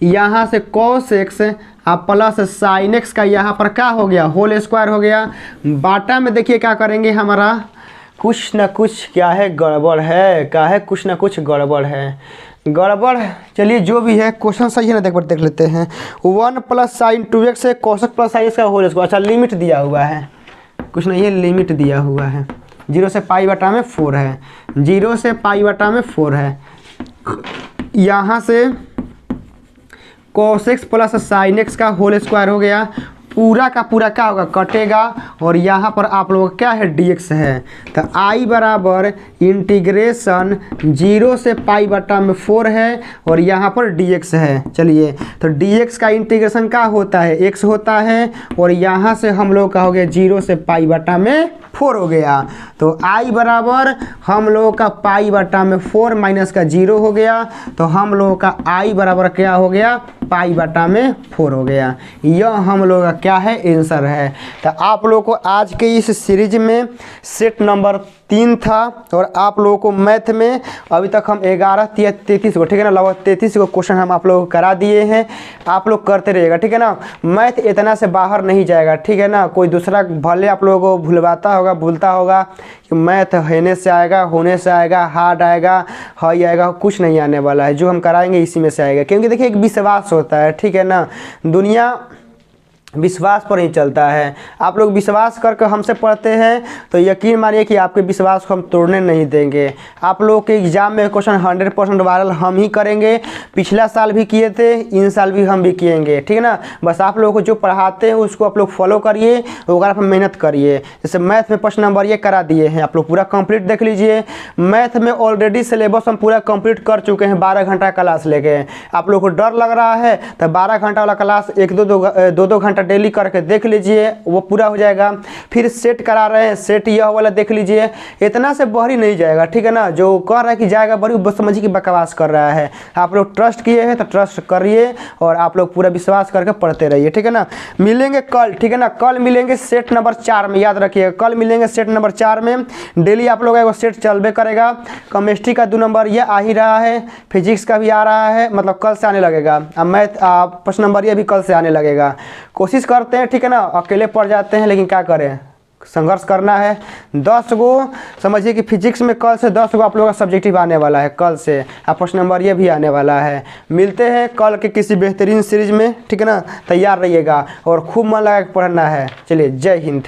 यहाँ से cos x आप प्लस sin x का यहाँ पर क्या हो गया, होल स्क्वायर हो गया। बाटा में देखिए क्या करेंगे, हमारा कुछ ना कुछ क्या है गड़बड़ है, क्या है कुछ ना कुछ गड़बड़ है, गड़बड़। चलिए जो भी है क्वेश्चन सही है ना, देख लेते हैं। 1 प्लस साइन 2x है, cos x plus sign x का होल स्क्वायर। अच्छा लिमिट दिया हुआ है, कुछ नहीं है, लिमिट दिया हुआ है। 0 से पाई बटा में 4 है, 0 से पाई बटा में 4 है। यहाँ से cos x plus sign x का होल स्क्वायर हो गया, पूरा का पूरा क्या होगा, कटेगा। और यहाँ पर आप लोगों का क्या है, dx है। तो I बराबर इंटीग्रेशन 0 से पाई बटा में 4 है और यहाँ पर dx है। चलिए तो dx का इंटीग्रेशन क्या होता है, x होता है। और यहाँ से हम लोग का हो गया 0 से पाई बटा में 4 हो गया। तो I बराबर हम लोगों का पाई बटा में 4 माइनस का 0 हो गया। तो हम लोगों का I बराबर क्या हो गया, पाई बटा में 4 हो गया। यह हम लोगों का क्या है, आंसर है। तो आप लोगों को आज के इस सीरीज में सेट नंबर 3 था और आप लोगों को मैथ में अभी तक हम 33 को, ठीक है ना, लगभग 33 को क्वेश्चन हम आप लोगों को करा दिए हैं। आप लोग करते रहिएगा, ठीक है ना। मैथ इतना से बाहर नहीं जाएगा, ठीक है ना। कोई दूसरा भले आप लोगों को भूलवाता होगा, भूलता होगा कि मैथ होने से आएगा, होने से आएगा, हार्ड आएगा, हाई आएगा, कुछ नहीं आने वाला है। जो हम कराएंगे इसी में से आएगा, क्योंकि देखिए एक विश्वास होता है, ठीक है ना। दुनिया विश्वास पर ही चलता है। आप लोग विश्वास करके हमसे पढ़ते हैं तो यकीन मानिए कि आपके विश्वास को हम तोड़ने नहीं देंगे। आप लोगों के एग्ज़ाम में क्वेश्चन 100% वायरल हम ही करेंगे। पिछला साल भी किए थे, इन साल भी हम भी किएंगे, ठीक है ना। बस आप लोगों को जो पढ़ाते हैं उसको आप लोग फॉलो करिए, वगैरह पर मेहनत करिए। जैसे मैथ में प्रश्न नंबर ये करा दिए हैं, आप लोग पूरा कंप्लीट देख लीजिए। मैथ में ऑलरेडी सिलेबस हम पूरा कंप्लीट कर चुके हैं, 12 घंटा क्लास लेके। आप लोग को डर लग रहा है तो 12 घंटा वाला क्लास 1-2 घंटा डेली करके देख लीजिए, वो पूरा हो जाएगा। फिर सेट करा रहे हैं, सेट यह वाला देख लीजिए। इतना से बहरी नहीं जाएगा, ठीक है ना। जो कह रहा है कि जाएगा बड़ी, बस समझिए कि बकवास कर रहा है। आप लोग ट्रस्ट किए हैं तो ट्रस्ट करिए और आप लोग पूरा विश्वास करके पढ़ते रहिए, ठीक है ना। मिलेंगे कल, ठीक है ना। कल मिलेंगे सेट नंबर 4 में, याद रखिएगा। कल मिलेंगे सेट नंबर 4 में। डेली आप लोग का सेट चलबे करेगा। केमिस्ट्री का 2 नंबर ये आ ही रहा है, फिजिक्स का भी आ रहा है, मतलब कल से आने लगेगा। अब मैथ प्रश्न नंबर ये भी कल से आने लगेगा। कोशिश करते हैं, ठीक है ना। अकेले पढ़ जाते हैं लेकिन क्या करें, संघर्ष करना है। 10 गो समझिए कि फिजिक्स में कल से 10 गो आप लोगों का सब्जेक्टिव आने वाला है कल से। आप प्रश्न नंबर ये भी आने वाला है। मिलते हैं कल के किसी बेहतरीन सीरीज में, ठीक है ना। तैयार रहिएगा और खूब मन लगा के पढ़ना है। चलिए, जय हिंद।